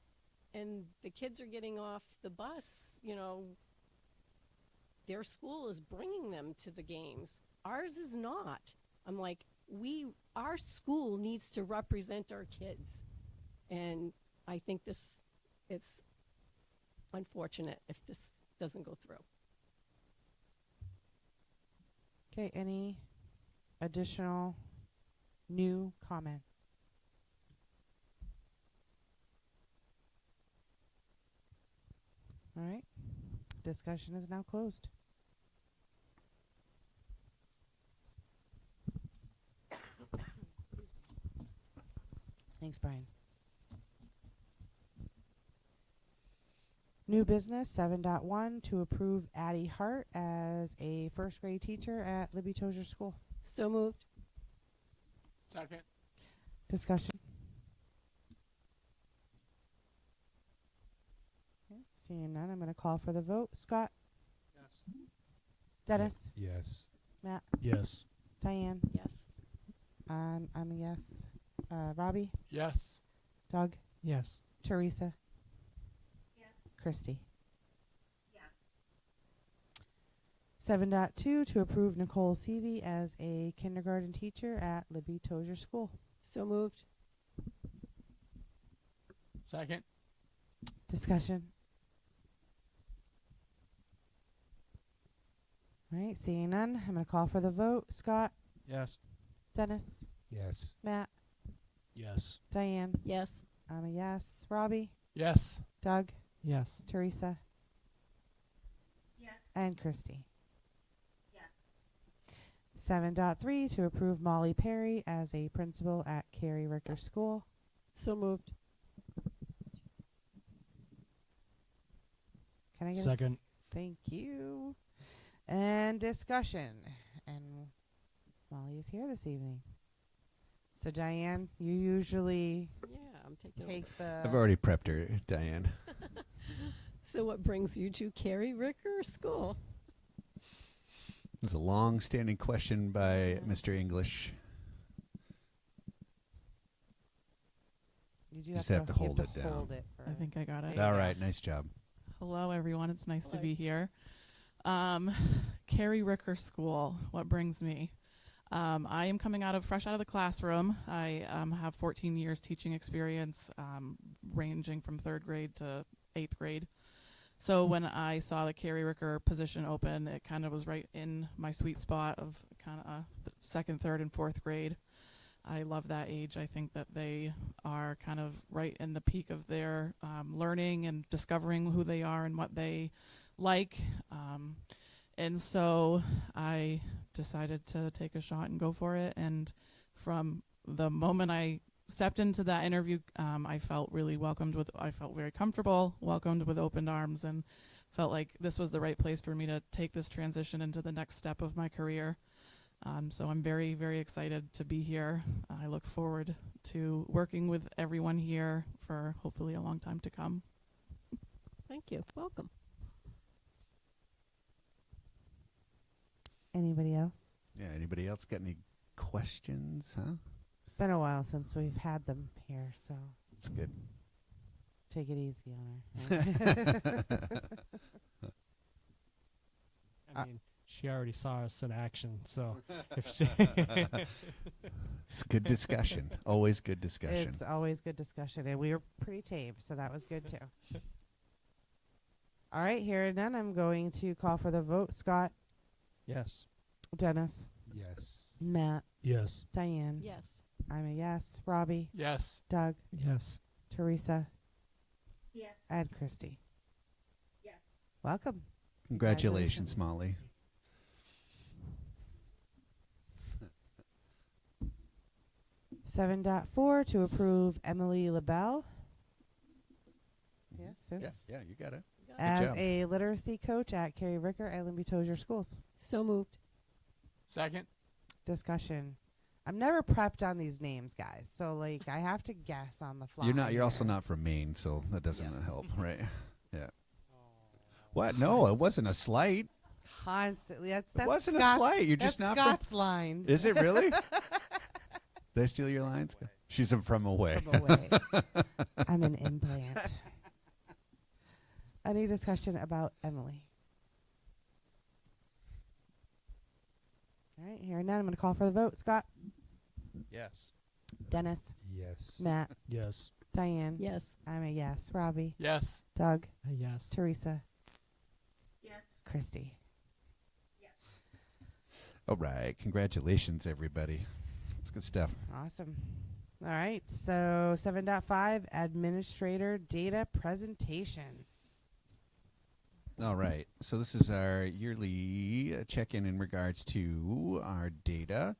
and the kids are getting off the bus, their school is bringing them to the games. Ours is not. I'm like, our school needs to represent our kids. And I think it's unfortunate if this doesn't go through. Okay, any additional new comment? All right, discussion is now closed. Thanks, Brian. New business 7.1 to approve Addie Hart as a first grade teacher at Libby Tozier School. So moved. Second. Discussion. Okay, seeing none, I'm going to call for the vote. Scott? Yes. Dennis? Yes. Matt? Yes. Diane? Yes. I'm a yes. Robbie? Yes. Doug? yes. Teresa? Yes. Christy? Yes. 7.2 to approve Nicole Seavey as a kindergarten teacher at Libby Tozier School. So moved. Second. Discussion. All right, seeing none, I'm going to call for the vote. Scott? Yes. Dennis? Yes. Matt? Yes. Diane? Yes. I'm a yes. Robbie? Yes. Doug? Yes. Teresa? Yes. and Christy. Yes. 7.3 to approve Molly Perry as a principal at Carrie Ricker School. So moved. Can I get Second. Thank you. And discussion. And Molly is here this evening. So Diane, you usually Yeah, I'm taking take the. I've already prepped her, Diane. So what brings you to Carrie Ricker School? It's a long-standing question by Mr. English. You do Just have to you hold it down. Hold it for I think I got it. Yeah. All right, nice job. Hello, everyone. It's nice to Hello. be here. Carrie Ricker School. What brings me? I am coming fresh out of the classroom. I have 14 years teaching experience, ranging from 3rd grade to 8th grade. So when I saw the Carrie Ricker position open, it kind of was right in my sweet spot of kind of 2nd, 3rd, and 4th grade. I love that age. I think that they are kind of right in the peak of their learning and discovering who they are and what they like. And so I decided to take a shot and go for it. And from the moment I stepped into that interview, I felt really I felt very comfortable, welcomed with open arms, and felt like this was the right place for me to take this transition into the next step of my career. So I'm very, very excited to be here. I look forward to working with everyone here for hopefully a long time to come. Thank you. Welcome. Anybody else? Yeah, anybody else got any questions, huh? It's been a while since we've had them here, so That's good. take it easy on her. I mean, she already saw us in action, so if she It's good discussion. Always good discussion. It's always good discussion, and we were pretty tame, so that was good too. All right, here and then I'm going to call for the vote. Scott, Yes. Dennis, Yes. Matt, Yes. Diane. Yes. I'm a yes. Robbie, Yes. Doug, yes, Teresa, Yes. and Christy. Yes. Welcome. Congratulations, Molly. Seven point 4 to approve Emily LaBelle. Yes, Yeah, you got it. as job. a literacy coach at Carrie Ricker and Limby Tozier Schools. So moved. Second. Discussion. I'm never prepped on these names, guys. So like I have to guess on the fly. You're also here. not from Maine, so that doesn't Yeah. help, right? Yeah. What? No, it wasn't a slight. Constantly. That's wasn't a Scott's, slight. You're that's just not from- Scott's line. Is it really? Did I steal your lines? She's from away. From away. I'm an implant. Any discussion about Emily? All right, here and now I'm going to call for the vote. Scott, Yes. Dennis, Yes. Matt, Yes. Diane. Yes. I'm a yes. Robbie, Yes. Doug, yes. Teresa, Yes. Christy. All right. Congratulations, everybody. It's good stuff. Awesome. All right, so 7.5 administrator data presentation. All right. So this is our yearly check-in in regards to our data.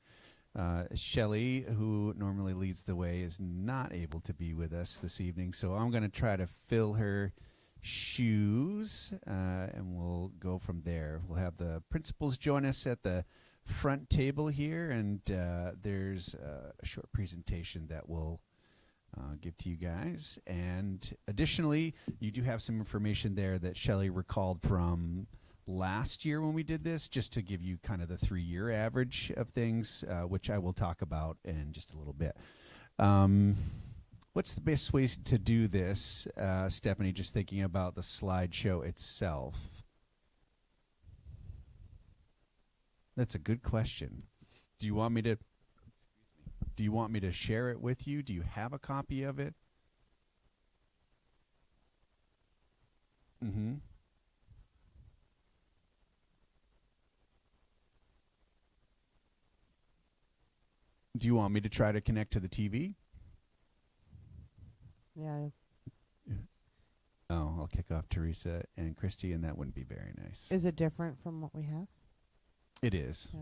Shelley, who normally leads the way, is not able to be with us this evening, so I'm going to try to fill her shoes, and we'll go from there. We'll have the principals join us at the front table here, and there's a short presentation that we'll give to you guys. And additionally, you do have some information there that Shelley recalled from last year when we did this, just to give you kind of the 3-year average of things, which I will talk about in just a little bit. What's the best way to do this, Stephanie, just thinking about the slideshow itself? That's a good question. Do you want me to share it with you? Do you have a copy of it? Mm-hmm. Do you want me to try to connect to the TV? Yeah. Oh, I'll kick off Teresa and Christy, and that wouldn't be very nice. Is it different from what we have? It is. Yeah.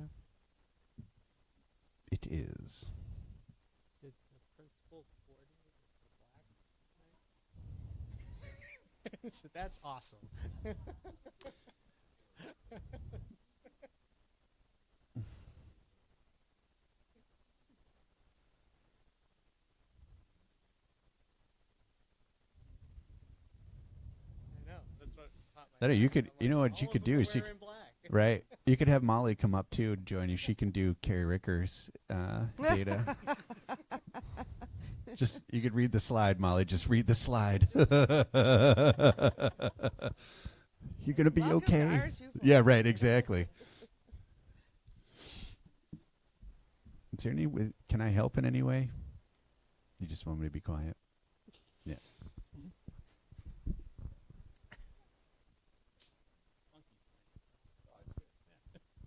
It is. Did the principal coordinate with the flag? That's awesome. I know. That's what caught my That eye. you could, I'm you know like, what you all could of them do are is you wearing black. right. You could have Molly come up too and join you. She can do Carrie Ricker's data. Just you could read the slide, Molly. Just read the slide. You're gonna be Welcome to okay. our shoe Yeah, form. right. Exactly. Is there any? Can I help in any way? You just want me to be quiet? Yeah.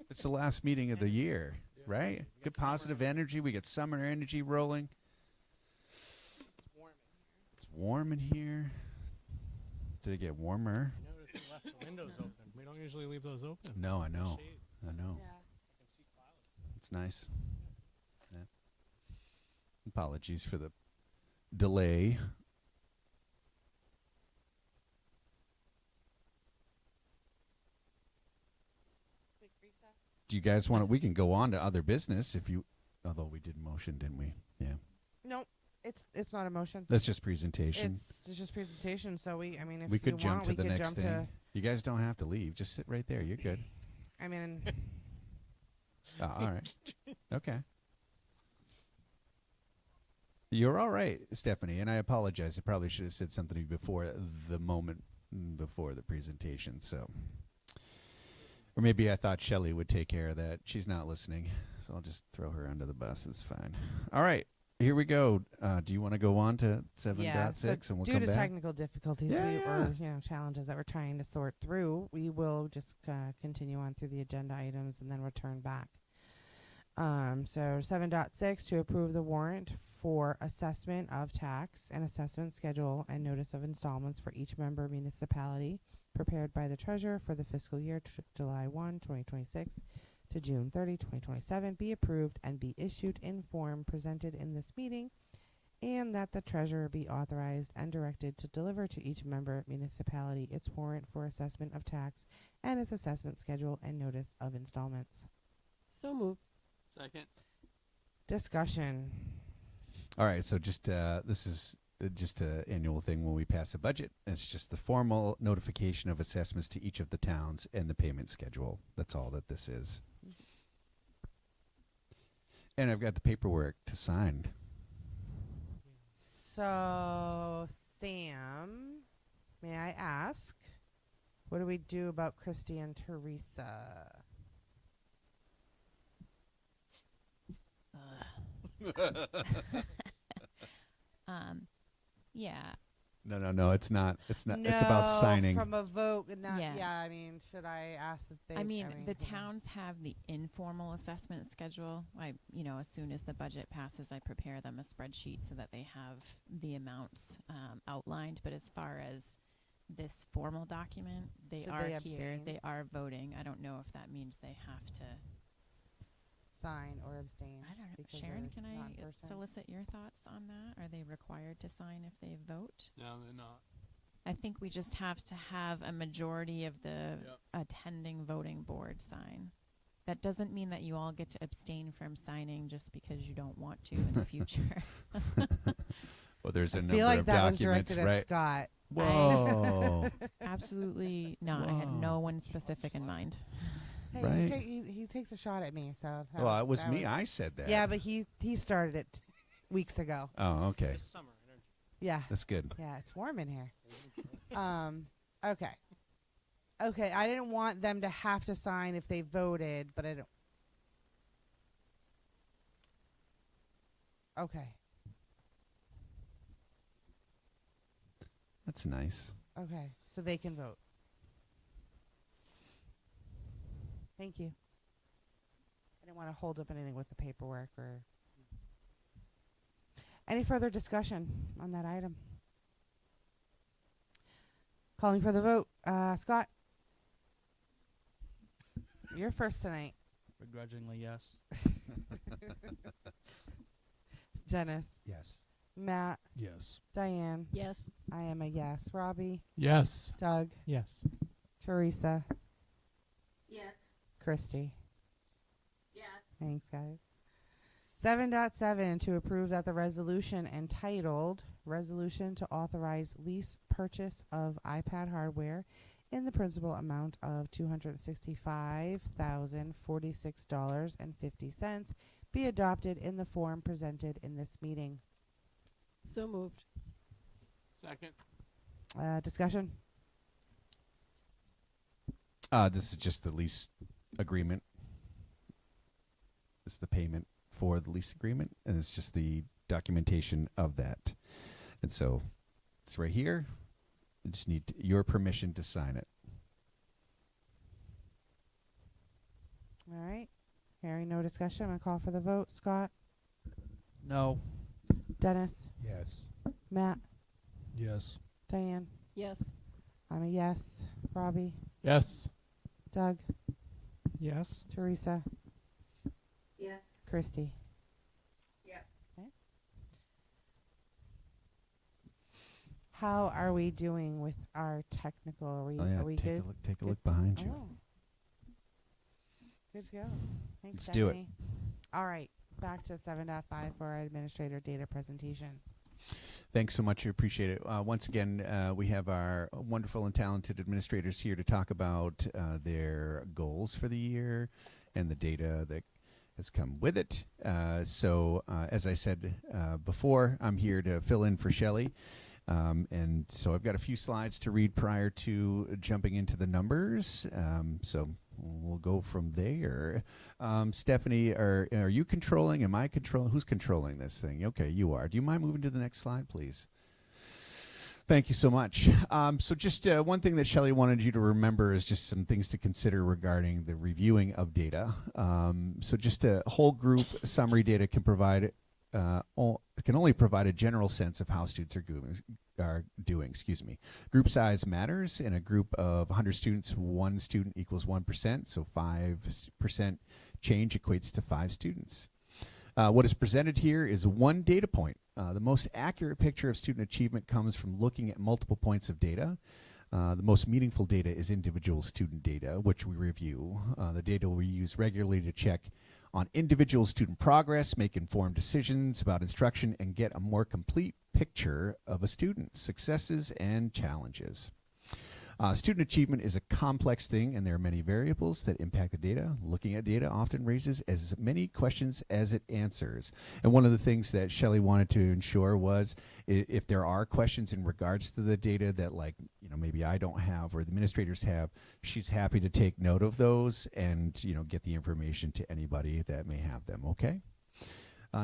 It's the last meeting of the year, right? Good positive energy. We get summer energy rolling. It's warm in here. Did it get warmer? I noticed we left the windows open. We don't usually leave those open. No, I The know. shades. I know. Yeah. I can see clouds. It's nice. Yeah. Apologies for the delay. Do you guys want to? We can go on to other business if you. Although we did motion, didn't we? Yeah. Nope. It's not a motion. That's just presentation. It's just presentation. So I mean, if We could you jump want, to we the could next jump thing. You guys don't have to leave. Just sit right there. You're good. I mean, Oh, all right. Okay. You're all right, Stephanie, and I apologize. I probably should have said something before the moment, before the presentation. So, or maybe I thought Shelley would take care of that. She's not listening, so I'll just throw her under the bus. It's fine. All right, here we go. Do you want to go on to 7.6, yeah. So and we'll due come to back? technical difficulties, Yeah, or challenges that we're trying to sort through, we will just continue on through the agenda items and then return back. So 7.6 to approve the warrant for assessment of tax and assessment schedule and notice of installments for each member municipality prepared by the treasurer for the fiscal year July 1, 2026 to June 30, 2027 be approved and be issued in form presented in this meeting, and that the treasurer be authorized and directed to deliver to each member municipality its warrant for assessment of tax and its assessment schedule and notice of installments. So moved. Second. Discussion. All right, so just this is just an annual thing when we pass a budget. It's just the formal notification of assessments to each of the towns and the payment schedule. That's all that this is. And I've got the paperwork to sign. So, Sam, may I ask, what do we do about Christy and Teresa? Yeah. No, it's not. It's not. It's about signing. From a vote. Not, Yeah. yeah, I mean, should I ask that they? I mean, the hold on. towns have the informal assessment schedule. As soon as the budget passes, I prepare them a spreadsheet so that they have the amounts outlined. But as far as this formal document, they Should are they here. abstain? They are voting. I don't know if that means they have to. Sign or abstain. I don't know. because Sharon, they're can I not in person. solicit your thoughts on that? Are they required to sign if they vote? No, they're not. I think we just have to have a majority of the Yep. attending voting board sign. That doesn't mean that you all get to abstain from signing just because you don't want to in the future. Well, there's a I number feel like of that was documents, directed at right? Scott. Whoa. Absolutely not. I had no one specific in mind. Hey, Right. he takes a shot at me. So that Well, it was that me. I said that. Yeah, but he started it weeks ago. Oh, okay. This summer energy. Yeah. That's good. Yeah, it's warm in here. Okay. Okay, I didn't want them to have to sign if they voted, but I don't. Okay. That's nice. Okay, so they can vote. Thank you. I didn't want to hold up anything with the paperwork or any further discussion on that item. Calling for the vote. Scott? You're first tonight. Begrudgingly, yes. Dennis? Yes. Matt? Yes. Diane? Yes. I am a yes. Robbie? Yes. Doug? Yes. Teresa? Yes. Christy? Yes. Thanks, guys. 7.7 to approve that the resolution entitled Resolution to Authorize Lease Purchase of iPad Hardware in the principal amount of $265,046.50 be adopted in the form presented in this meeting. So moved. Second. Discussion? This is just the lease agreement. This is the payment for the lease agreement, and it's just the documentation of that. And so it's right here. I just need your permission to sign it. All right. Hearing no discussion, I'm going to call for the vote. Scott? No. Dennis? Yes. Matt? Yes. Diane? Yes. I'm a yes. Robbie? Yes. Doug? Yes. Teresa? Yes. Christy? Yep. Okay. How are we doing with our technical? Are we, are we take good? a look. Take a Good look behind you. Oh. Good to go. Thanks, Let's do it. Stephanie. All right. Back to 7.5 for our administrator data presentation. Thanks so much. I appreciate it. Once again, we have our wonderful and talented administrators here to talk about their goals for the year and the data that has come with it. So as I said before, I'm here to fill in for Shelley. And so I've got a few slides to read prior to jumping into the numbers. So we'll go from there. Stephanie, are you controlling? Am I controlling? Who's controlling this thing? Okay, you are. Do you mind moving to the next slide, please? Thank you so much. So just one thing that Shelley wanted you to remember is just some things to consider regarding the reviewing of data. So just a whole group summary data can provide can only provide a general sense of how students are doing. Group size matters. In a group of 100 students, one student equals 1%, so 5% change equates to 5 students. What is presented here is one data point. The most accurate picture of student achievement comes from looking at multiple points of data. The most meaningful data is individual student data, which we review. The data we use regularly to check on individual student progress, make informed decisions about instruction, and get a more complete picture of a student's successes and challenges. Student achievement is a complex thing, and there are many variables that impact the data. Looking at data often raises as many questions as it answers. And one of the things that Shelley wanted to ensure was if there are questions in regards to the data that, like, maybe I don't have or the administrators have, she's happy to take note of those and, get the information to anybody that may have them, okay?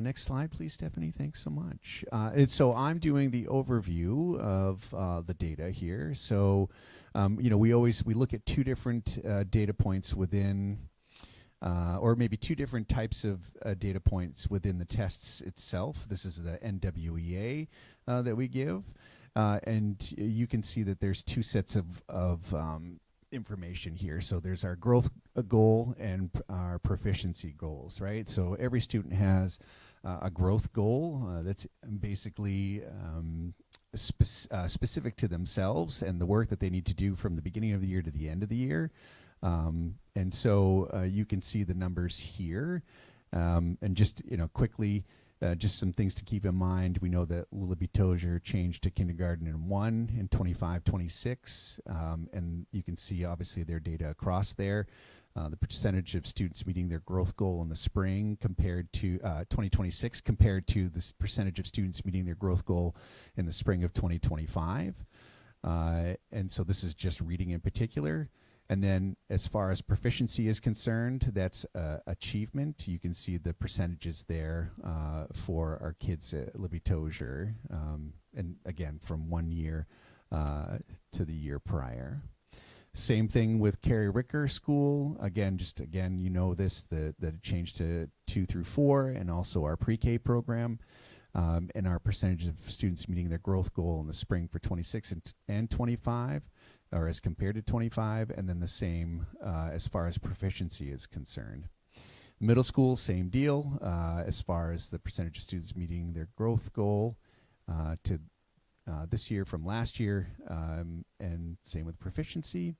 Next slide, please, Stephanie. Thanks so much. So I'm doing the overview of the data here. So, we look at two different data points within, or maybe two different types of data points within the tests itself. This is the NWEA that we give. And you can see that there's two sets of information here. So there's our growth goal and our proficiency goals, right? So every student has a growth goal that's basically specific to themselves and the work that they need to do from the beginning of the year to the end of the year. And so you can see the numbers here. And just, quickly, just some things to keep in mind. We know that Lillibee Tozier changed to kindergarten in 1 in 25-26, and you can see obviously their data across there. The percentage of students meeting their growth goal in the spring compared to 2026 compared to the percentage of students meeting their growth goal in the spring of 2025. And so this is just reading in particular. And then as far as proficiency is concerned, that's achievement. You can see the percentages there for our kids at Lillibee Tozier, and again, from 1 year to the year prior. Same thing with Carrie Ricker School. Again, this, that it changed to 2 through 4, and also our pre-K program. and our percentage of students meeting their growth goal in the spring for 26 and 25, or as compared to 25, and then the same as far as proficiency is concerned. Middle school, same deal as far as the percentage of students meeting their growth goal to this year from last year, and same with proficiency.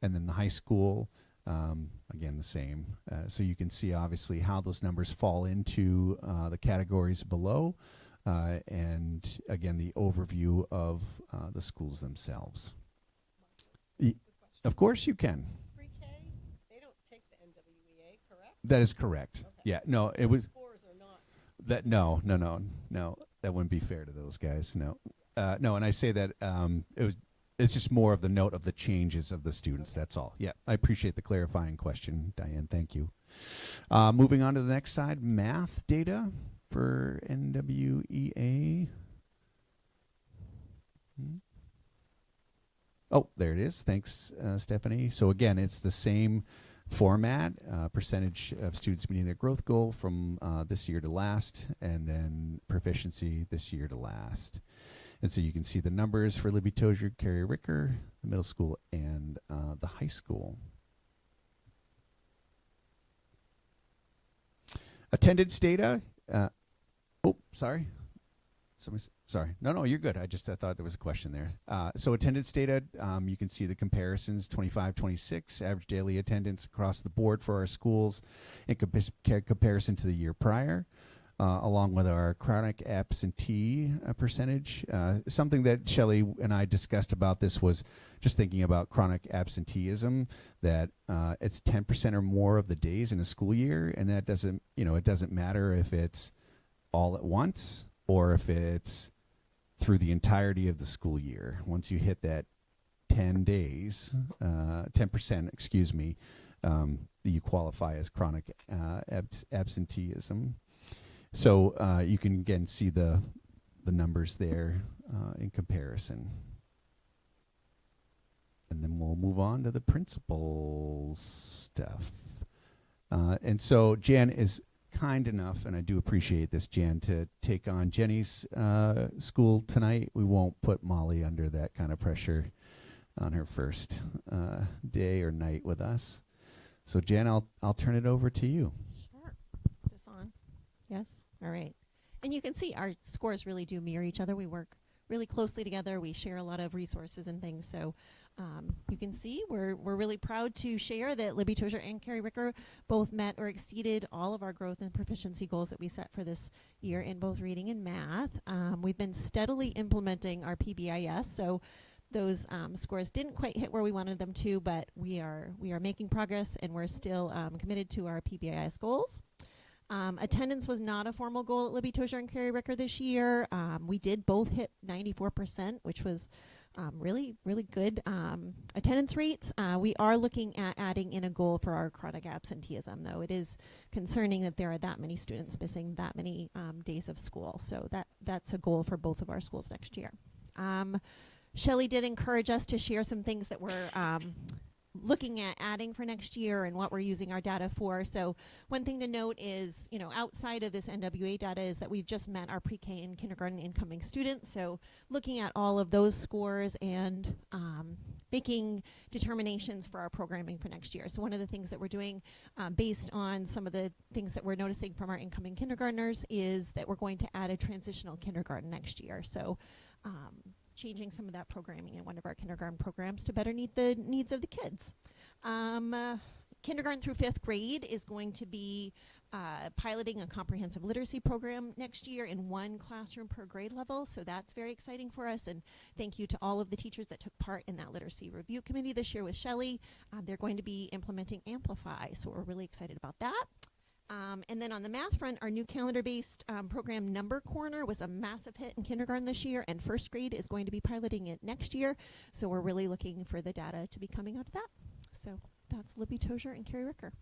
And then the high school, again, the same. So you can see obviously how those numbers fall into the categories below, and again, the overview of the schools themselves. Of course you can. Pre-K, they don't take the NWEA, correct? That is correct. Okay. Yeah, no, it was Scores are not. that. No, that wouldn't be fair to those guys. No, no, and I say that it's just more of the note of the changes of the students. That's all. Yeah, I appreciate the clarifying question, Diane. Thank you. Moving on to the next side, math data for NWEA. Oh, there it is. Thanks, Stephanie. So again, it's the same format, percentage of students meeting their growth goal from this year to last, and then proficiency this year to last. And so you can see the numbers for Libby Tozier, Carrie Ricker, the middle school, and the high school. Attendance data. Oh, sorry. Sorry. No, you're good. I thought there was a question there. So attendance data, you can see the comparisons, 25, 26, average daily attendance across the board for our schools in comparison to the year prior, along with our chronic absentee percentage. Something that Shelley and I discussed about this was just thinking about chronic absenteeism, that it's 10% or more of the days in a school year, and that doesn't, it doesn't matter if it's all at once or if it's through the entirety of the school year. Once you hit that 10 days, 10%, excuse me, you qualify as chronic absenteeism. So you can again see the numbers there in comparison. And then we'll move on to the principal stuff. And so Jan is kind enough, and I do appreciate this, Jan, to take on Jenny's school tonight. We won't put Molly under that kind of pressure on her first day or night with us. So Jan, I'll turn it over to you. Sure. Is this on? Yes? All right. And you can see our scores really do mirror each other. We work really closely together. We share a lot of resources and things. So you can see we're really proud to share that Libby Tozier and Carrie Ricker both met or exceeded all of our growth and proficiency goals that we set for this year in both reading and math. We've been steadily implementing our PBIS, so those scores didn't quite hit where we wanted them to, but we are making progress, and we're still committed to our PBIS goals. Attendance was not a formal goal at Libby Tozier and Carrie Ricker this year. We did both hit 94%, which was really, really good attendance rates. We are looking at adding in a goal for our chronic absenteeism, though. It is concerning that there are that many students missing that many days of school. So that's a goal for both of our schools next year. Shelley did encourage us to share some things that we're looking at adding for next year and what we're using our data for. So one thing to note is, outside of this NWA data is that we've just met our pre-K and kindergarten incoming students. So looking at all of those scores and making determinations for our programming for next year. So one of the things that we're doing based on some of the things that we're noticing from our incoming kindergartners is that we're going to add a transitional kindergarten next year. So changing some of that programming in one of our kindergarten programs to better meet the needs of the kids. Kindergarten through 5th grade is going to be piloting a comprehensive literacy program next year in one classroom per grade level, so that's very exciting for us, and thank you to all of the teachers that took part in that literacy review committee this year with Shelley. They're going to be implementing Amplify, so we're really excited about that. And then on the math front, our new calendar-based program Number Corner was a massive hit in kindergarten this year, and 1st grade is going to be piloting it next year. So we're really looking for the data to be coming out of that. So that's Libby Tozier and Carrie Ricker.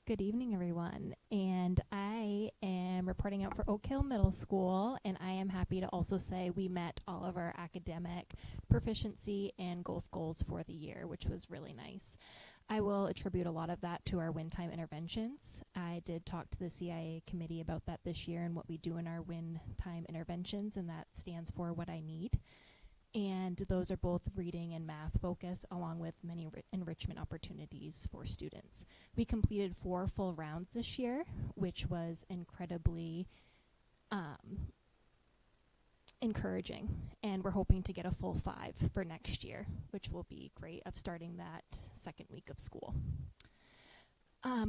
Good evening, everyone. And I am reporting out for Oak Hill Middle School, and I am happy to also say we met all of our academic proficiency and growth goals for the year, which was really nice. I will attribute a lot of that to our win time interventions. I did talk to the CIA committee about that this year and what we do in our win time interventions, and that stands for What I Need. And those are both reading and math focus, along with many enrichment opportunities for students. We completed 4 full rounds this year, which was incredibly encouraging, and we're hoping to get a full 5 for next year, which will be great of starting that second week of school.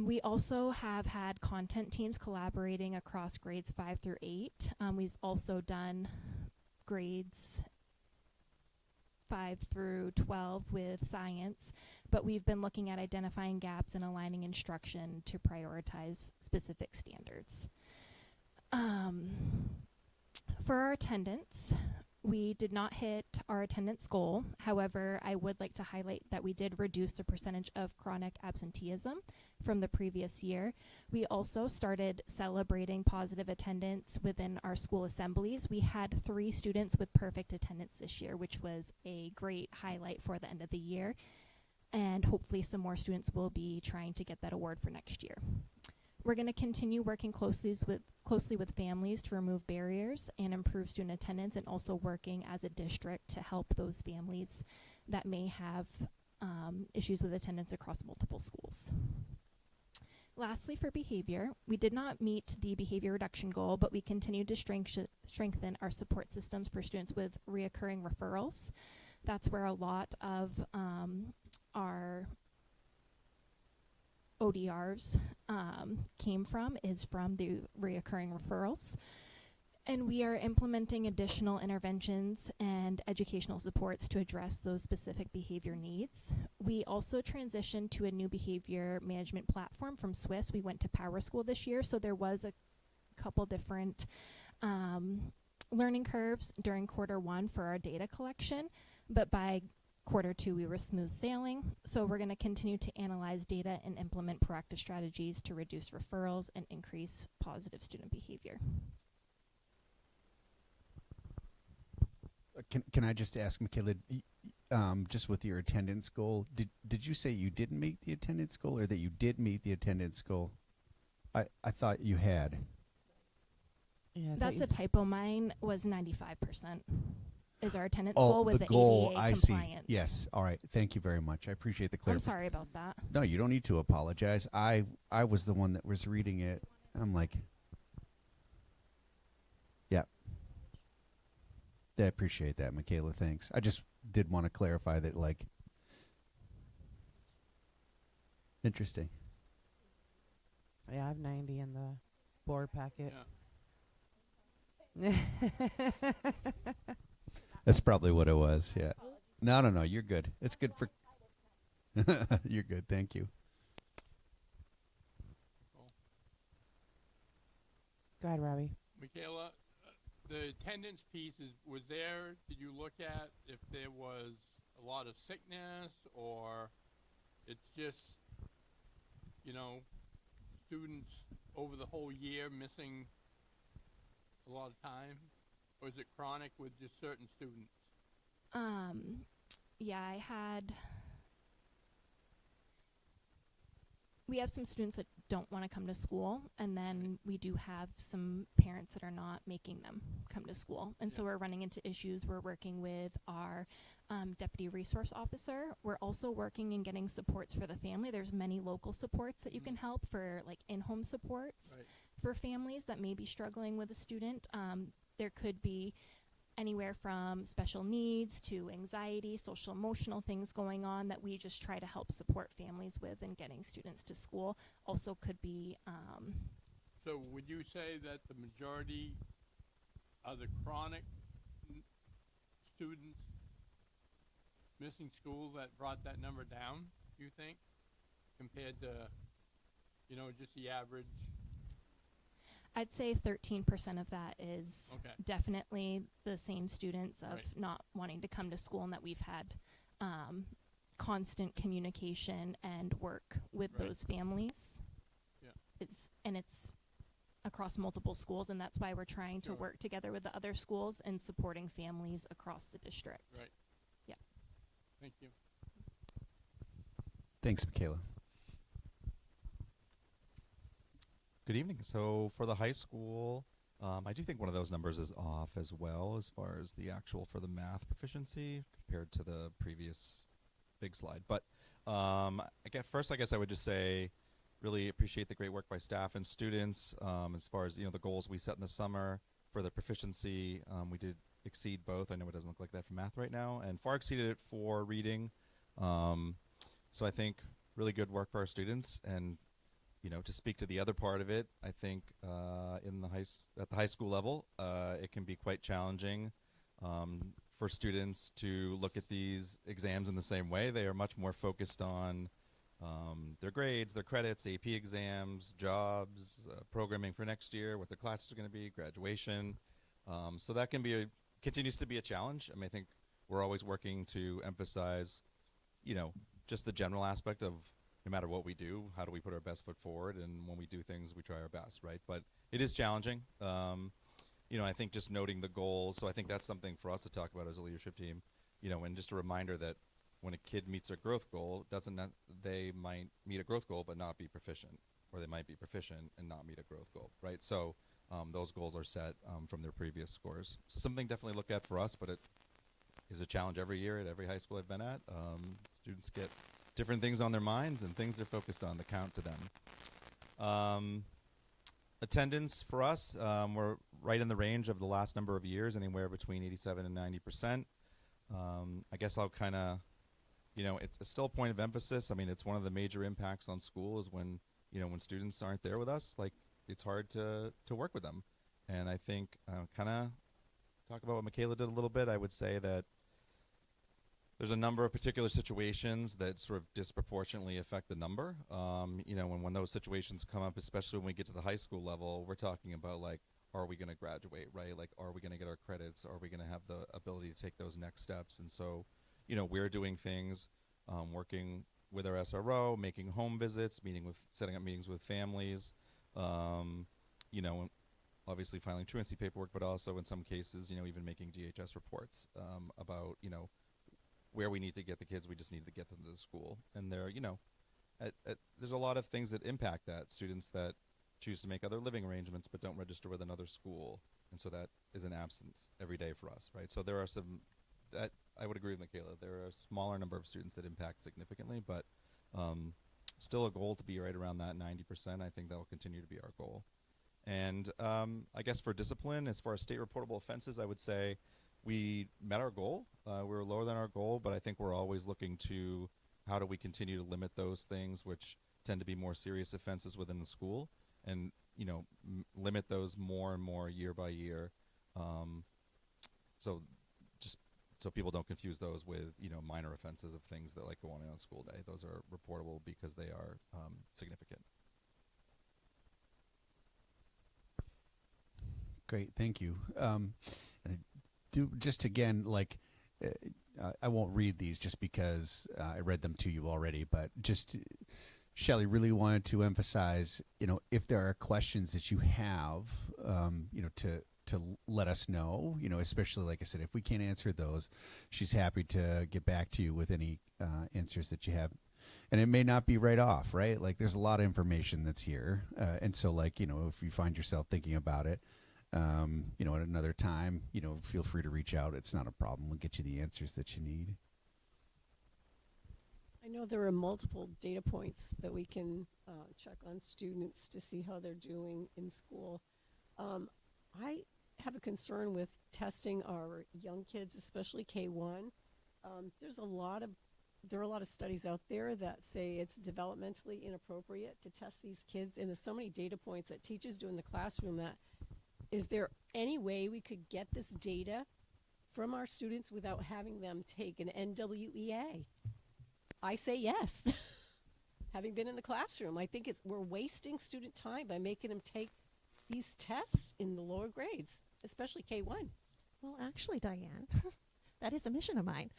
We also have had content teams collaborating across grades 5 through 8. We've also done grades 5 through 12 with science, but we've been looking at identifying gaps and aligning instruction to prioritize specific standards. For our attendance, we did not hit our attendance goal. However, I would like to highlight that we did reduce the percentage of chronic absenteeism from the previous year. We also started celebrating positive attendance within our school assemblies. We had 3 students with perfect attendance this year, which was a great highlight for the end of the year. And hopefully some more students will be trying to get that award for next year. We're going to continue working closely with families to remove barriers and improve student attendance, and also working as a district to help those families that may have issues with attendance across multiple schools. Lastly, for behavior, we did not meet the behavior reduction goal, but we continued to strengthen our support systems for students with reoccurring referrals. That's where a lot of our ODRs came from, is from the reoccurring referrals. And we are implementing additional interventions and educational supports to address those specific behavior needs. We also transitioned to a new behavior management platform from Swiss. We went to Power School this year, so there was a couple different learning curves during Q1 for our data collection, but by Q2 we were smooth sailing. So we're going to continue to analyze data and implement proactive strategies to reduce referrals and increase positive student behavior. Can I just ask, Michaela, just with your attendance goal, did you say you didn't meet the attendance goal, or that you did meet the attendance goal? I thought you had. Yeah, That's a typo. Mine was 95%. Is our attendance Oh, goal with the goal, ADA I compliance. see. Yes. All right. Thank you very much. I appreciate the I'm clarification. sorry about that. No, you don't need to apologize. I was the one that was reading it. I'm like, yeah. I appreciate that, Michaela. Thanks. I just did want to clarify that, like, interesting. Yeah, I have 90 in the board packet. Yeah. That's probably what it was. Yeah. No. You're good. It's good for. You're good. Thank you. Cool. Go ahead, Robbie. Michaela, the attendance piece was there. Did you look at if there was a lot of sickness, or it's just, students over the whole year missing a lot of time? Or is it chronic with just certain students? Yeah, we have some students that don't want to come to school, and then we do have some parents that are not making them come to school. And so we're running into issues. We're working with our deputy resource officer. We're also working and getting supports for the family. There's many local supports that you can help for, like in-home supports for families that may be struggling with a student. There could be anywhere from special needs to anxiety, social emotional things going on that we just try to help support families with in getting students to school. Also could be So would you say that the majority of the chronic students missing school that brought that number down, you think, compared to, just the average? I'd say 13% of that is definitely the same students of not wanting to come to school, and that we've had constant communication and work with those families. Yeah. It's across multiple schools, and that's why we're trying to work together with the other schools and supporting families across the district. Right. Yeah. Thank you. Thanks, Michaela. Good evening. So for the high school, I do think one of those numbers is off as well as far as the actual for the math proficiency compared to the previous big slide. But I guess I would just say really appreciate the great work by staff and students as far as the goals we set in the summer for the proficiency. We did exceed both. I know it doesn't look like that for math right now, and far exceeded it for reading. So I think really good work for our students. And to speak to the other part of it, I think at the high school level, it can be quite challenging for students to look at these exams in the same way. They are much more focused on their grades, their credits, AP exams, jobs, programming for next year, what their classes are going to be, graduation. So that continues to be a challenge. I mean, I think we're always working to emphasize, just the general aspect of no matter what we do, how do we put our best foot forward? And when we do things, we try our best, right? But it is challenging. I think just noting the goals. So I think that's something for us to talk about as a leadership team, and just a reminder that when a kid meets a growth goal, they might meet a growth goal but not be proficient, or they might be proficient and not meet a growth goal, right? So those goals are set from their previous scores. So something definitely to look at for us, but it is a challenge every year at every high school I've been at. Students get different things on their minds and things they're focused on that count to them. Attendance for us, we're right in the range of the last number of years, anywhere between 87 and 90%. I guess I'll kind of, it's still a point of emphasis. I mean, it's one of the major impacts on school is when students aren't there with us, like it's hard to work with them. And I think kind of talk about what Michaela did a little bit. I would say that there's a number of particular situations that sort of disproportionately affect the number. When those situations come up, especially when we get to the high school level, we're talking about like, are we going to graduate, right? Like, are we going to get our credits? Are we going to have the ability to take those next steps? And so, we're doing things, working with our SRO, making home visits, setting up meetings with families, obviously filing truancy paperwork, but also in some cases, even making DHS reports about, where we need to get the kids. We just need to get them to the school. And there, there's a lot of things that impact that. Students that choose to make other living arrangements but don't register with another school. And so that is an absence every day for us, right? So there are some, that I would agree with Michaela, there are a smaller number of students that impact significantly, but still a goal to be right around that 90%. I think that will continue to be our goal. And I guess for discipline, as far as state reportable offenses, I would say we met our goal. We were lower than our goal, but I think we're always looking to how do we continue to limit those things which tend to be more serious offenses within the school, and limit those more and more year by year. So just so people don't confuse those with minor offenses of things that like go on a school day. Those are reportable because they are significant. Great, thank you. Just again, like, I won't read these just because I read them to you already, but just Shelley really wanted to emphasize, if there are questions that you have, to let us know, especially, like I said, if we can't answer those, she's happy to get back to you with any answers that you have. And it may not be right off, right? Like, there's a lot of information that's here. And so, like, if you find yourself thinking about it, at another time, feel free to reach out. It's not a problem. We'll get you the answers that you need. I know there are multiple data points that we can check on students to see how they're doing in school. I have a concern with testing our young kids, especially K1. There are a lot of studies out there that say it's developmentally inappropriate to test these kids, and there's so many data points that teachers do in the classroom that is there any way we could get this data from our students without having them take an NWEA? I say yes. Having been in the classroom, I think we're wasting student time by making them take these tests in the lower grades, especially K1. Well, actually, Diane, that is a mission of mine.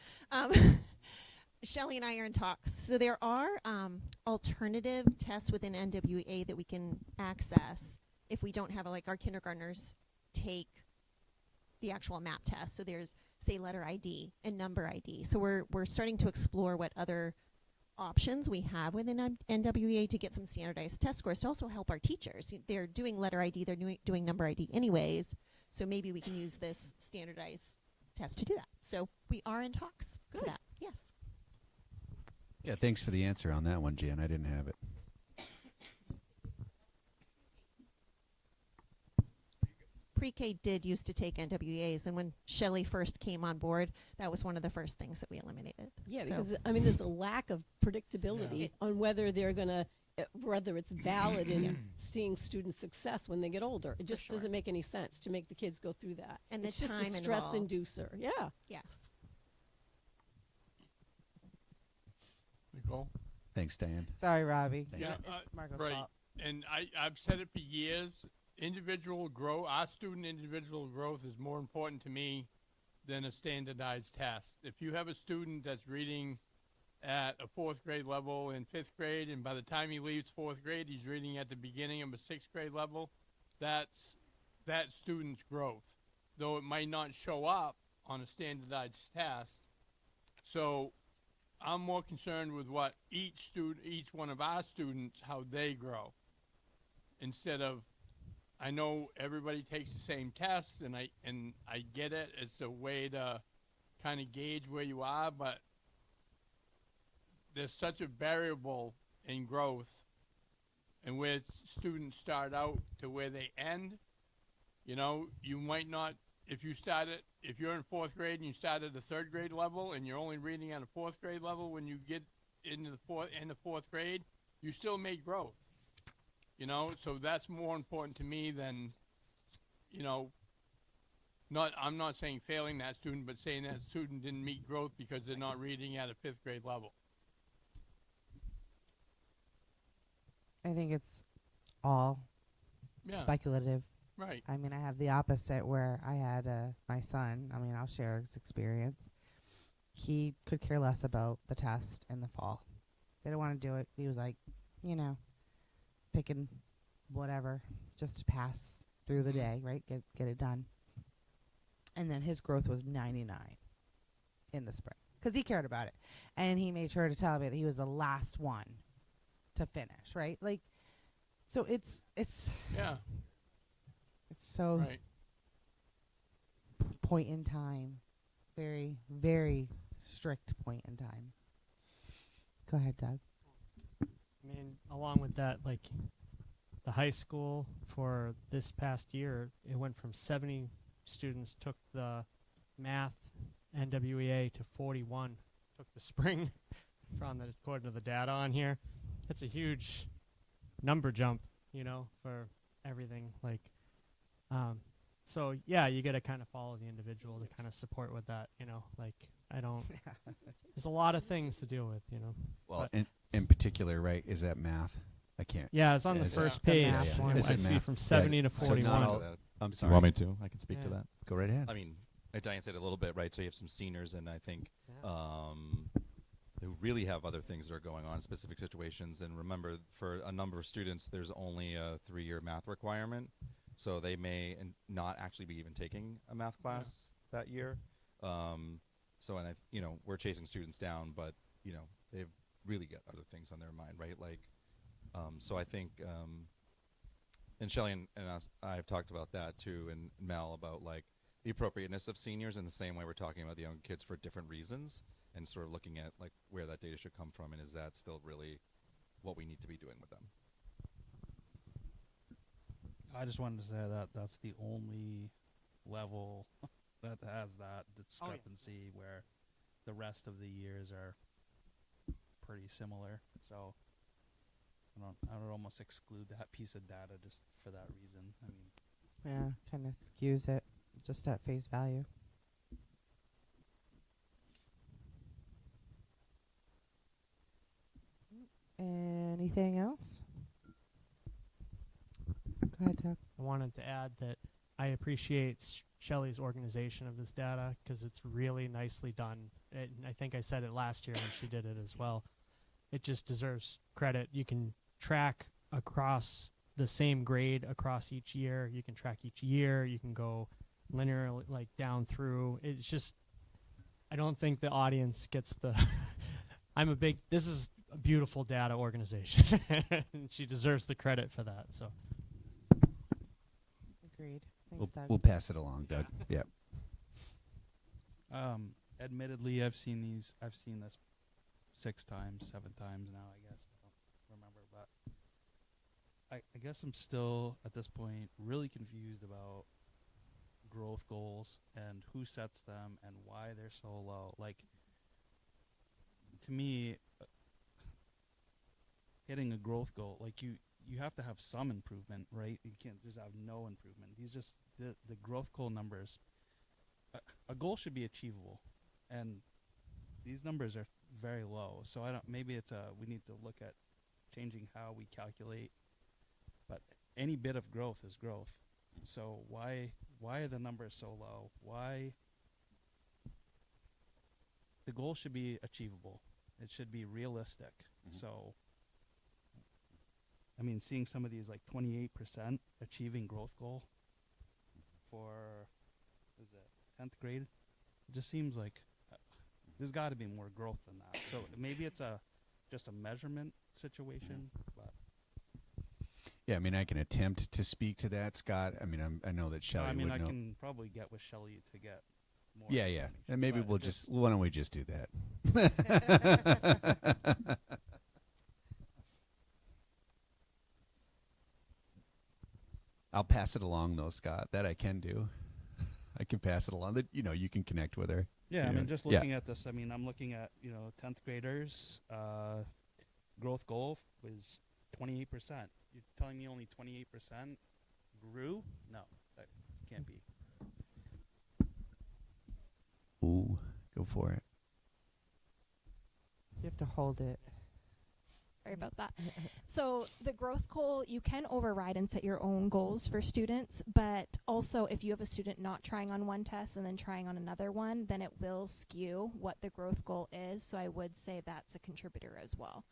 Shelley and I are in talks. So there are alternative tests within NWA that we can access if we don't have our kindergartners take the actual MAP test. So there's, say, letter ID and number ID. So we're starting to explore what other options we have within NWEA to get some standardized test scores to also help our teachers. They're doing letter ID, they're doing number ID anyways, so maybe we can use this standardized test to do that. So we are in talks for that. Yes. Yeah, thanks for the answer on that one, Jan. I didn't have it. Pre-K did used to take NWEAs, and when Shelley first came on board, that was one of the first things that we eliminated. Yeah, So- because I mean, there's a lack of predictability on whether they're gonna, whether it's valid in seeing student success when they get older. It just doesn't make any sense to make the kids go through that. And it's the just time a stress involved. inducer. Yeah. Yes. Nicole? Thanks, Diane. Sorry, Robbie. Thank Yeah, It's Marco's right. fault. And I've said it for years. Individual growth, our student individual growth is more important to me than a standardized test. If you have a student that's reading at a 4th grade level in 5th grade, and by the time he leaves 4th grade, he's reading at the beginning of a 6th grade level, that's that student's growth, though it might not show up on a standardized test. So I'm more concerned with what each one of our students, how they grow, instead of, I know everybody takes the same test, and I get it. It's a way to kind of gauge where you are, but there's such a variable in growth, and where students start out to where they end. You know, you might not, if you're in 4th grade and you start at the 3rd grade level, and you're only reading at a 4th grade level, when you get into the 4th grade, you still make growth. You know, so that's more important to me than, you know, I'm not saying failing that student, but saying that student didn't meet growth because they're not reading at a 5th grade level. I think it's all Yeah. speculative. Right. I mean, I have the opposite where I had my son. I mean, I'll share his experience. He could care less about the test in the fall. They didn't want to do it. He was like, picking whatever just to pass through the day, right? Get it done. And then his growth was 99 in the spring because he cared about it. And he made sure to tell me that he was the last one to finish, right? Like, so it's Yeah. it's so Right. point in time, very, very strict point in time. Go ahead, Doug. I mean, along with that, like the high school for this past year, it went from 70 students took the math NWEA to 41 took the spring according to the data on here. It's a huge number jump, for everything. Like, so yeah, you got to kind of follow the individual to kind of support with that, like there's a lot of things to deal with, Well, but in particular, right, is that math? I can't. yeah, it's on the Is it- first The page. math one. Is I it see math? from 70 to So 41. not all- I'm You sorry. want me to? I can speak to Yeah. that. Go right ahead. I mean, Diane said it a little bit, right? So you have some seniors, and I think who really have other things that are going on, specific situations. And remember, for a number of students, there's only a 3-year math requirement, so they may not actually be even taking a math class that year. So, and we're chasing students down, but they've really got other things on their mind, right? Like, so I think, and Shelley and us, I've talked about that too, and Mel about like the appropriateness of seniors in the same way we're talking about the young kids for different reasons, and sort of looking at like where that data should come from, and is that still really what we need to be doing with them? I just wanted to say that that's the only level that has that discrepancy where the rest of the years are pretty similar. So I would almost exclude that piece of data just for that reason. I mean, Yeah, kind of skews it just at face value. Anything else? Go ahead, Doug. I wanted to add that I appreciate Shelley's organization of this data because it's really nicely done. And I think I said it last year when she did it as well. It just deserves credit. You can track across the same grade across each year. You can track each year. You can go linearly, like down through. It's just, I don't think the audience gets the. This is a beautiful data organization. And she deserves the credit for that. So Agreed. Thanks, Doug. We'll pass it along, Doug. Yep. Admittedly, I've seen this 6 times, 7 times now, I guess. I don't remember, but I guess I'm still, at this point, really confused about growth goals and who sets them and why they're so low. Like, to me, hitting a growth goal, like you have to have some improvement, right? You can't just have no improvement. These just, the growth goal numbers, a goal should be achievable, and these numbers are very low. So maybe it's we need to look at changing how we calculate, but any bit of growth is growth. So why are the numbers so low? Why? The goal should be achievable. It should be realistic. So, I mean, seeing some of these, like 28% achieving growth goal for, what is it, 10th grade, it just seems like there's got to be more growth than that. So maybe it's just a measurement situation, but. Yeah, I mean, I can attempt to speak to that, Scott. I mean, I know that Shelley would know. I can probably get with Shelley to get more. Yeah, yeah. And maybe we'll just, why don't we just do that? I'll pass it along, though, Scott. That I can do. I can pass it along. That, you can connect with her. Yeah, I mean, just looking at this, I mean, I'm looking at, 10th graders, growth goal was 28%. You're telling me only 28% grew? No, that can't be. Ooh, go for it. You have to hold it. Sorry about that. So the growth goal, you can override and set your own goals for students, but also if you have a student not trying on one test and then trying on another one, then it will skew what the growth goal is. So I would say that's a contributor as well.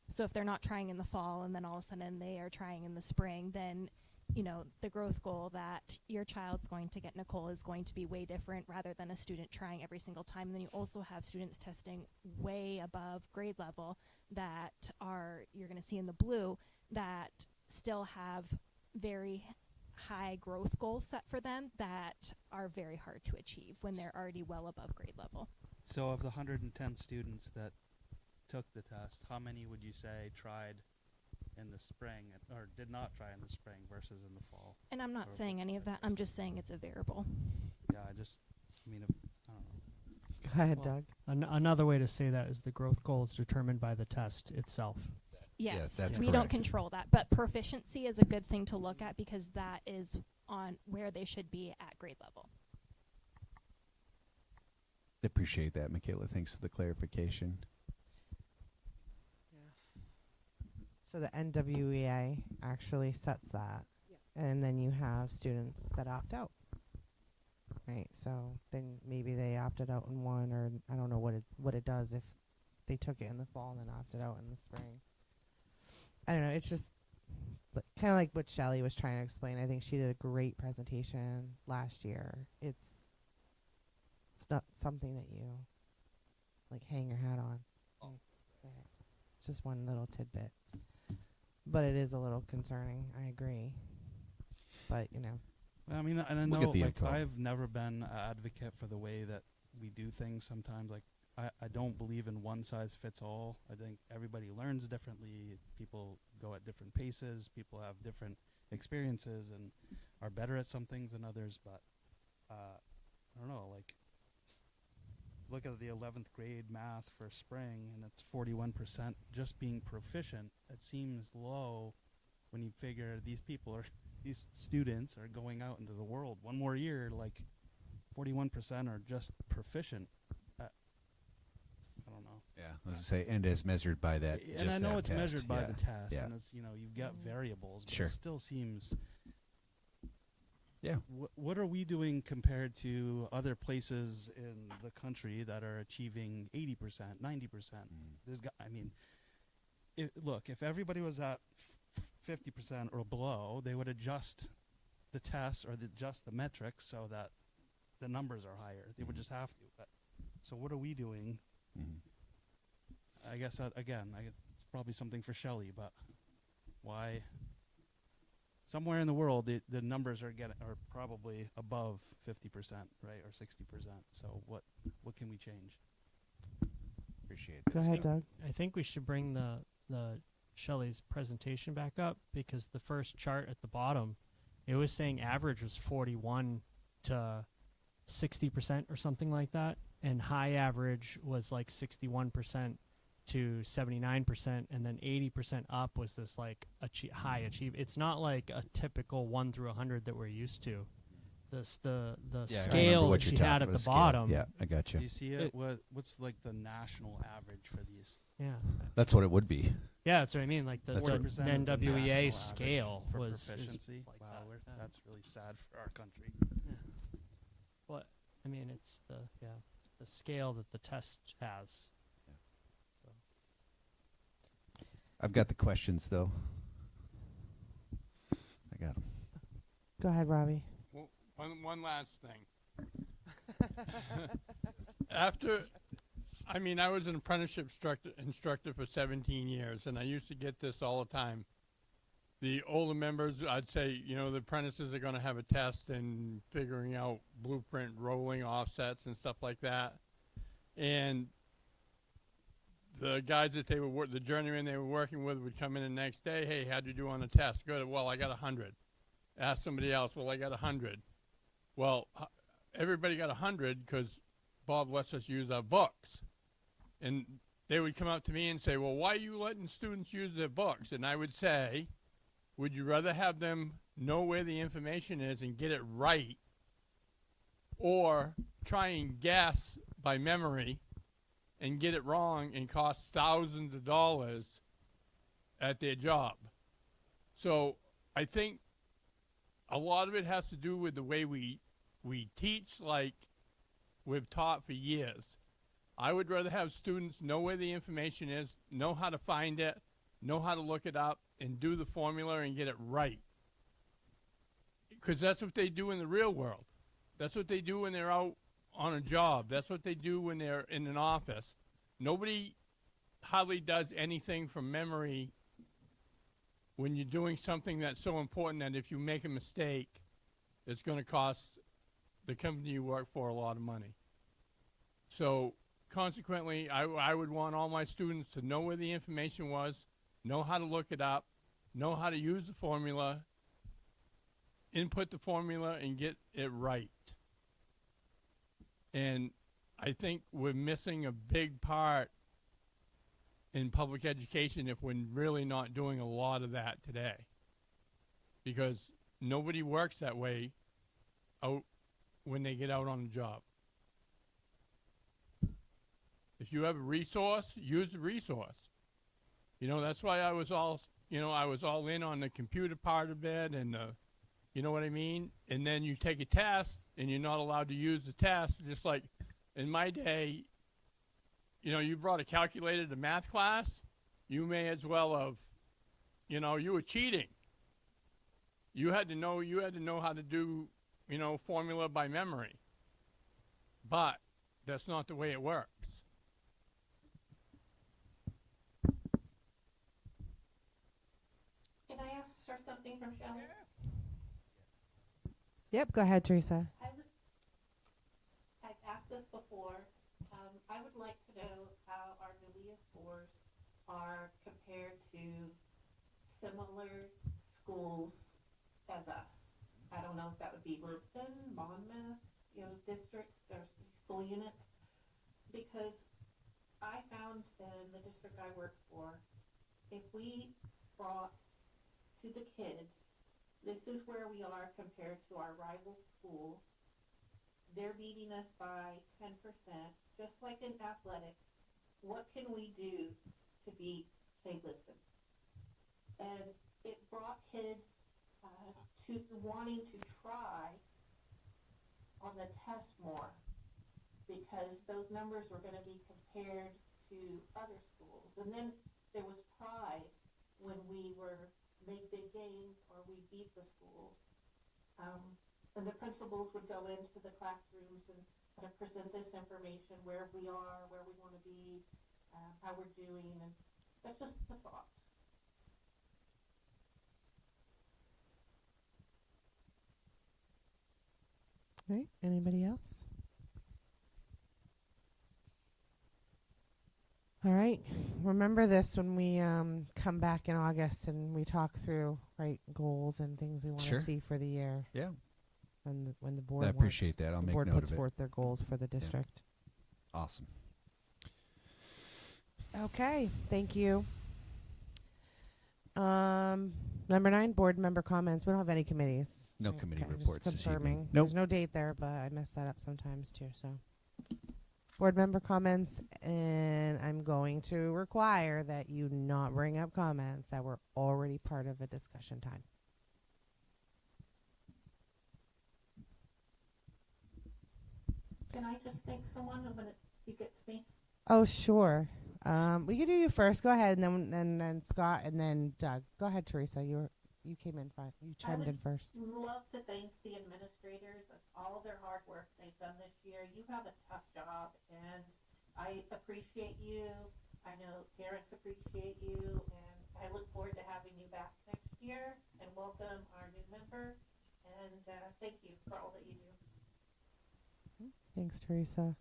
So if they're not trying in the fall and then all of a sudden they are trying in the spring, then the growth goal that your child's going to get, Nicole, is going to be way different rather than a student trying every single time. And then you also have students testing way above grade level that you're going to see in the blue, that still have very high growth goals set for them that are very hard to achieve when they're already well above grade level. So of the 110 students that took the test, how many would you say tried in the spring or did not try in the spring versus in the fall? And I'm not saying any of that. I'm just saying it's a variable. Yeah, I don't know. Go ahead, Doug. Another way to say that is the growth goal is determined by the test itself. Yes, that's we correct. don't control that. But proficiency is a good thing to look at because that is on where they should be at grade level. Appreciate that, Michaela. Thanks for the clarification. So the NWEA actually sets that. And then you have students that opt out. Right, so then maybe they opted out in one, or I don't know what it does if they took it in the fall and then opted out in the spring. I don't know. It's just kind of like what Shelley was trying to explain. I think she did a great presentation last year. It's not something that you hang your hat on. It's just one little tidbit, but it is a little concerning. I agree, but I mean, and I We'll know, get the like, info. I've never been an advocate for the way that we do things sometimes. Like, I don't believe in one size fits all. I think everybody learns differently. People go at different paces. People have different experiences and are better at some things than others. But I don't know, like, look at the 11th grade math for spring, and it's 41% just being proficient. It seems low when you figure these students are going out into the world one more year, like 41% are just proficient. I don't know. Yeah, I was going to say, and as measured by that. And I know that it's test. measured by Yeah. the test, Yeah. and it's, you've got variables, but Sure. it still seems. Yeah. What are we doing compared to other places in the country that are achieving 80%, 90%? Look, if everybody was at 50% or below, they would adjust the tests or adjust the metrics so that the numbers are higher. They would just have to. But so what are we doing? Mhm. I guess again, probably something for Shelley, but why? Somewhere in the world, the numbers are probably above 50%, right, or 60%. So what can we change? Appreciate Go that. ahead, Doug. I think we should bring the Shelley's presentation back up, because the first chart at the bottom, it was saying average was 41 to 60% or something like that, and high average was like 61% to 79%, and then 80% up was this like high achieve. It's not like a typical 1 through 100 that we're used to. The Yeah, I remember scale what that you're she talking had at about, the scale. bottom. Yeah, I got Do you. you see it? What's like the national average for these? Yeah. That's what it would be. Yeah, that's what I mean. Like the 40% is the national NWEA average scale for was proficiency. like Wow, that. that's really sad for our country. Yeah. Well, I mean, it's the scale that the test has. So. I've got the questions though. I got them. Go ahead, Robbie. Well, one last thing. I was an apprenticeship instructor for 17 years, and I used to get this all the time. The older members, I'd say, the apprentices are going to have a test and figuring out blueprint, rolling offsets, and stuff like that. And the guys that the journeyman they were working with would come in the next day. Hey, how'd you do on the test? Good. Well, I got 100. Ask somebody else. Well, I got 100. Well, everybody got 100 because Bob lets us use our books. And they would come up to me and say, well, why are you letting students use their books? And I would say, would you rather have them know where the information is and get it right, or try and guess by memory and get it wrong and cost thousands of dollars at their job? So I think a lot of it has to do with the way we teach, like we've taught for years. I would rather have students know where the information is, know how to find it, know how to look it up, and do the formula and get it right. Because that's what they do in the real world. That's what they do when they're out on a job. That's what they do when they're in an office. Nobody hardly does anything from memory when you're doing something that's so important that if you make a mistake, it's going to cost the company you work for a lot of money. So consequently, I would want all my students to know where the information was, know how to look it up, know how to use the formula, input the formula, and get it right. And I think we're missing a big part in public education if we're really not doing a lot of that today. Because nobody works that way out when they get out on the job. If you have a resource, use the resource. That's why I was all in on the computer part of it, and you know what I mean? And then you take a test and you're not allowed to use the test. Just like in my day, you brought a calculator to math class, you may as well have, you were cheating. You had to know how to do, formula by memory. But that's not the way it works. Can I ask for something from Shelley? Yep, go ahead, Teresa. I've asked this before. I would like to know how our NUIA scores are compared to similar schools as us. I don't know if that would be Lisbon, Monmouth, districts or school units, because I found in the district I work for, if we brought to the kids, this is where we are compared to our rival school. They're beating us by 10%, just like in athletics. What can we do to beat, say, Lisbon? And it brought kids to wanting to try on the test more, because those numbers were going to be compared to other schools. And then there was pride when we made big gains or we beat the schools. And the principals would go into the classrooms and present this information, where we are, where we want to be, how we're doing. That's just a thought. Right. Anybody else? All right. Remember this when we come back in August and we talk through goals and things we want to Sure. see for the year. Yeah. When the board I appreciate that. I'll the make board note puts of it. forth their goals for the district. Awesome. Okay. Thank you. Number 9, board member comments. We don't have any committees. No Okay, committee just reports this confirming. evening. Nope. There's no date there, but I mess that up sometimes too. So, board member comments, and I'm going to require that you not bring up comments that were already part of a discussion time. Can I just thank someone when you get to me? Oh, sure. We could do you first. Go ahead, and then Scott, and then Doug. Go ahead, Teresa. You came in front. You chimed in first. Love to thank the administrators and all their hard work they've done this year. You have a tough job, and I appreciate you. I know parents appreciate you, and I look forward to having you back next year, and welcome our new member, and thank you for all that you do. Thanks, Teresa.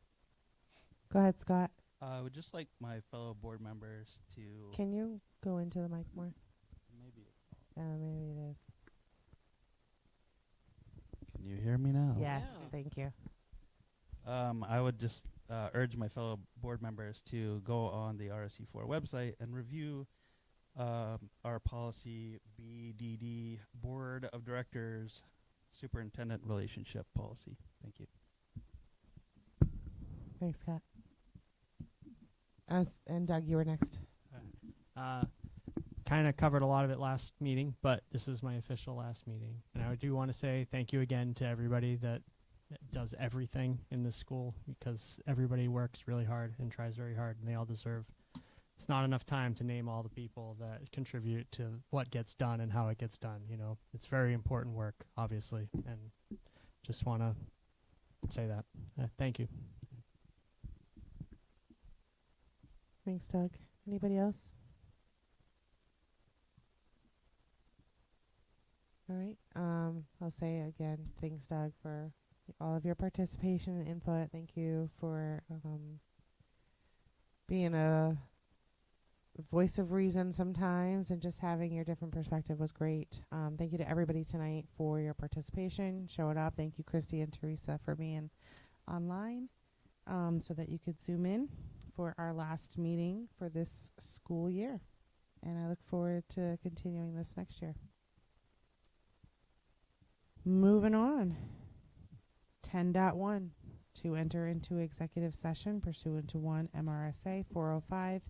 Go ahead, Scott. I would just like my fellow board members to. Can you go into the mic more? Maybe it's Maybe it is. Can you hear me now? Yes, thank you. I would just urge my fellow board members to go on the RSC4 website and review our policy BDD, Board of Directors Superintendent Relationship Policy. Thank you. Thanks, Scott. And Doug, you were next. Kind of covered a lot of it last meeting, but this is my official last meeting. And I do want to say thank you again to everybody that does everything in this school, because everybody works really hard and tries very hard, and they all deserve. It's not enough time to name all the people that contribute to what gets done and how it gets done. You know, it's very important work, obviously, and just want to say that. Thank you. Thanks, Doug. Anybody else? All right. I'll say again, thanks, Doug, for all of your participation and input. Thank you for being a voice of reason sometimes, and just having your different perspective was great. Thank you to everybody tonight for your participation, showing up. Thank you, Christy and Teresa, for being online so that you could zoom in for our last meeting for this school year. And I look forward to continuing this next year. Moving on. 10.1, to enter into executive session pursuant to 1 MRSA 405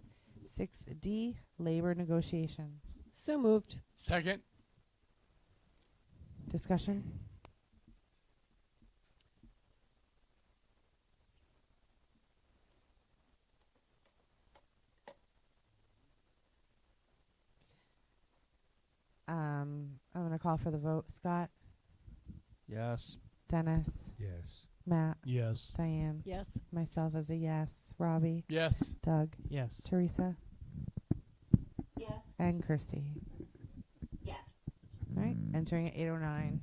6D, labor negotiations. So moved. Second. Discussion? I'm going to call for the vote. Scott? Yes. Dennis? Yes. Matt? Yes. Diane? Yes. Myself as a yes. Robbie? Yes. Doug? Yes. Teresa? Yes. And Christy. Yes. All right, entering at 8:09.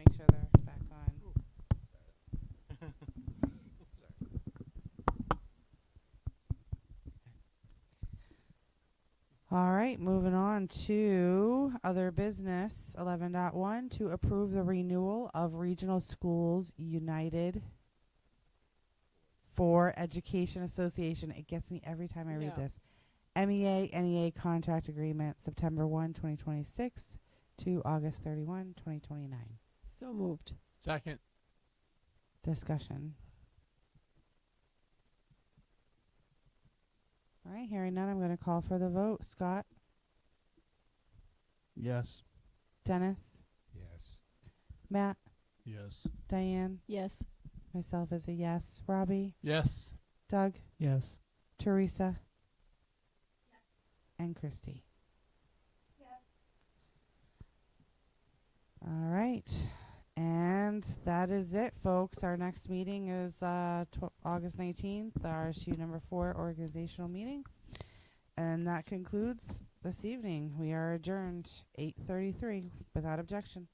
make sure they're back on. All right, moving on to other business. 11.1 to approve the renewal of Regional Schools United for Education Association. It gets me every time I read Yeah. this. MEA NEA contract agreement September 1, 2026 to August 31, 2029. So moved. Second. Discussion. All right, hearing none, I'm going to call for the vote. Scott, Yes. Dennis, Yes. Matt, Yes. Diane, Yes. myself is a yes. Robbie, Yes. Doug, Yes. Teresa, and Christy. All right. And that is it, folks. Our next meeting is August 19th, our RSU number 4 organizational meeting. And that concludes this evening. We are adjourned 8:33 without objection.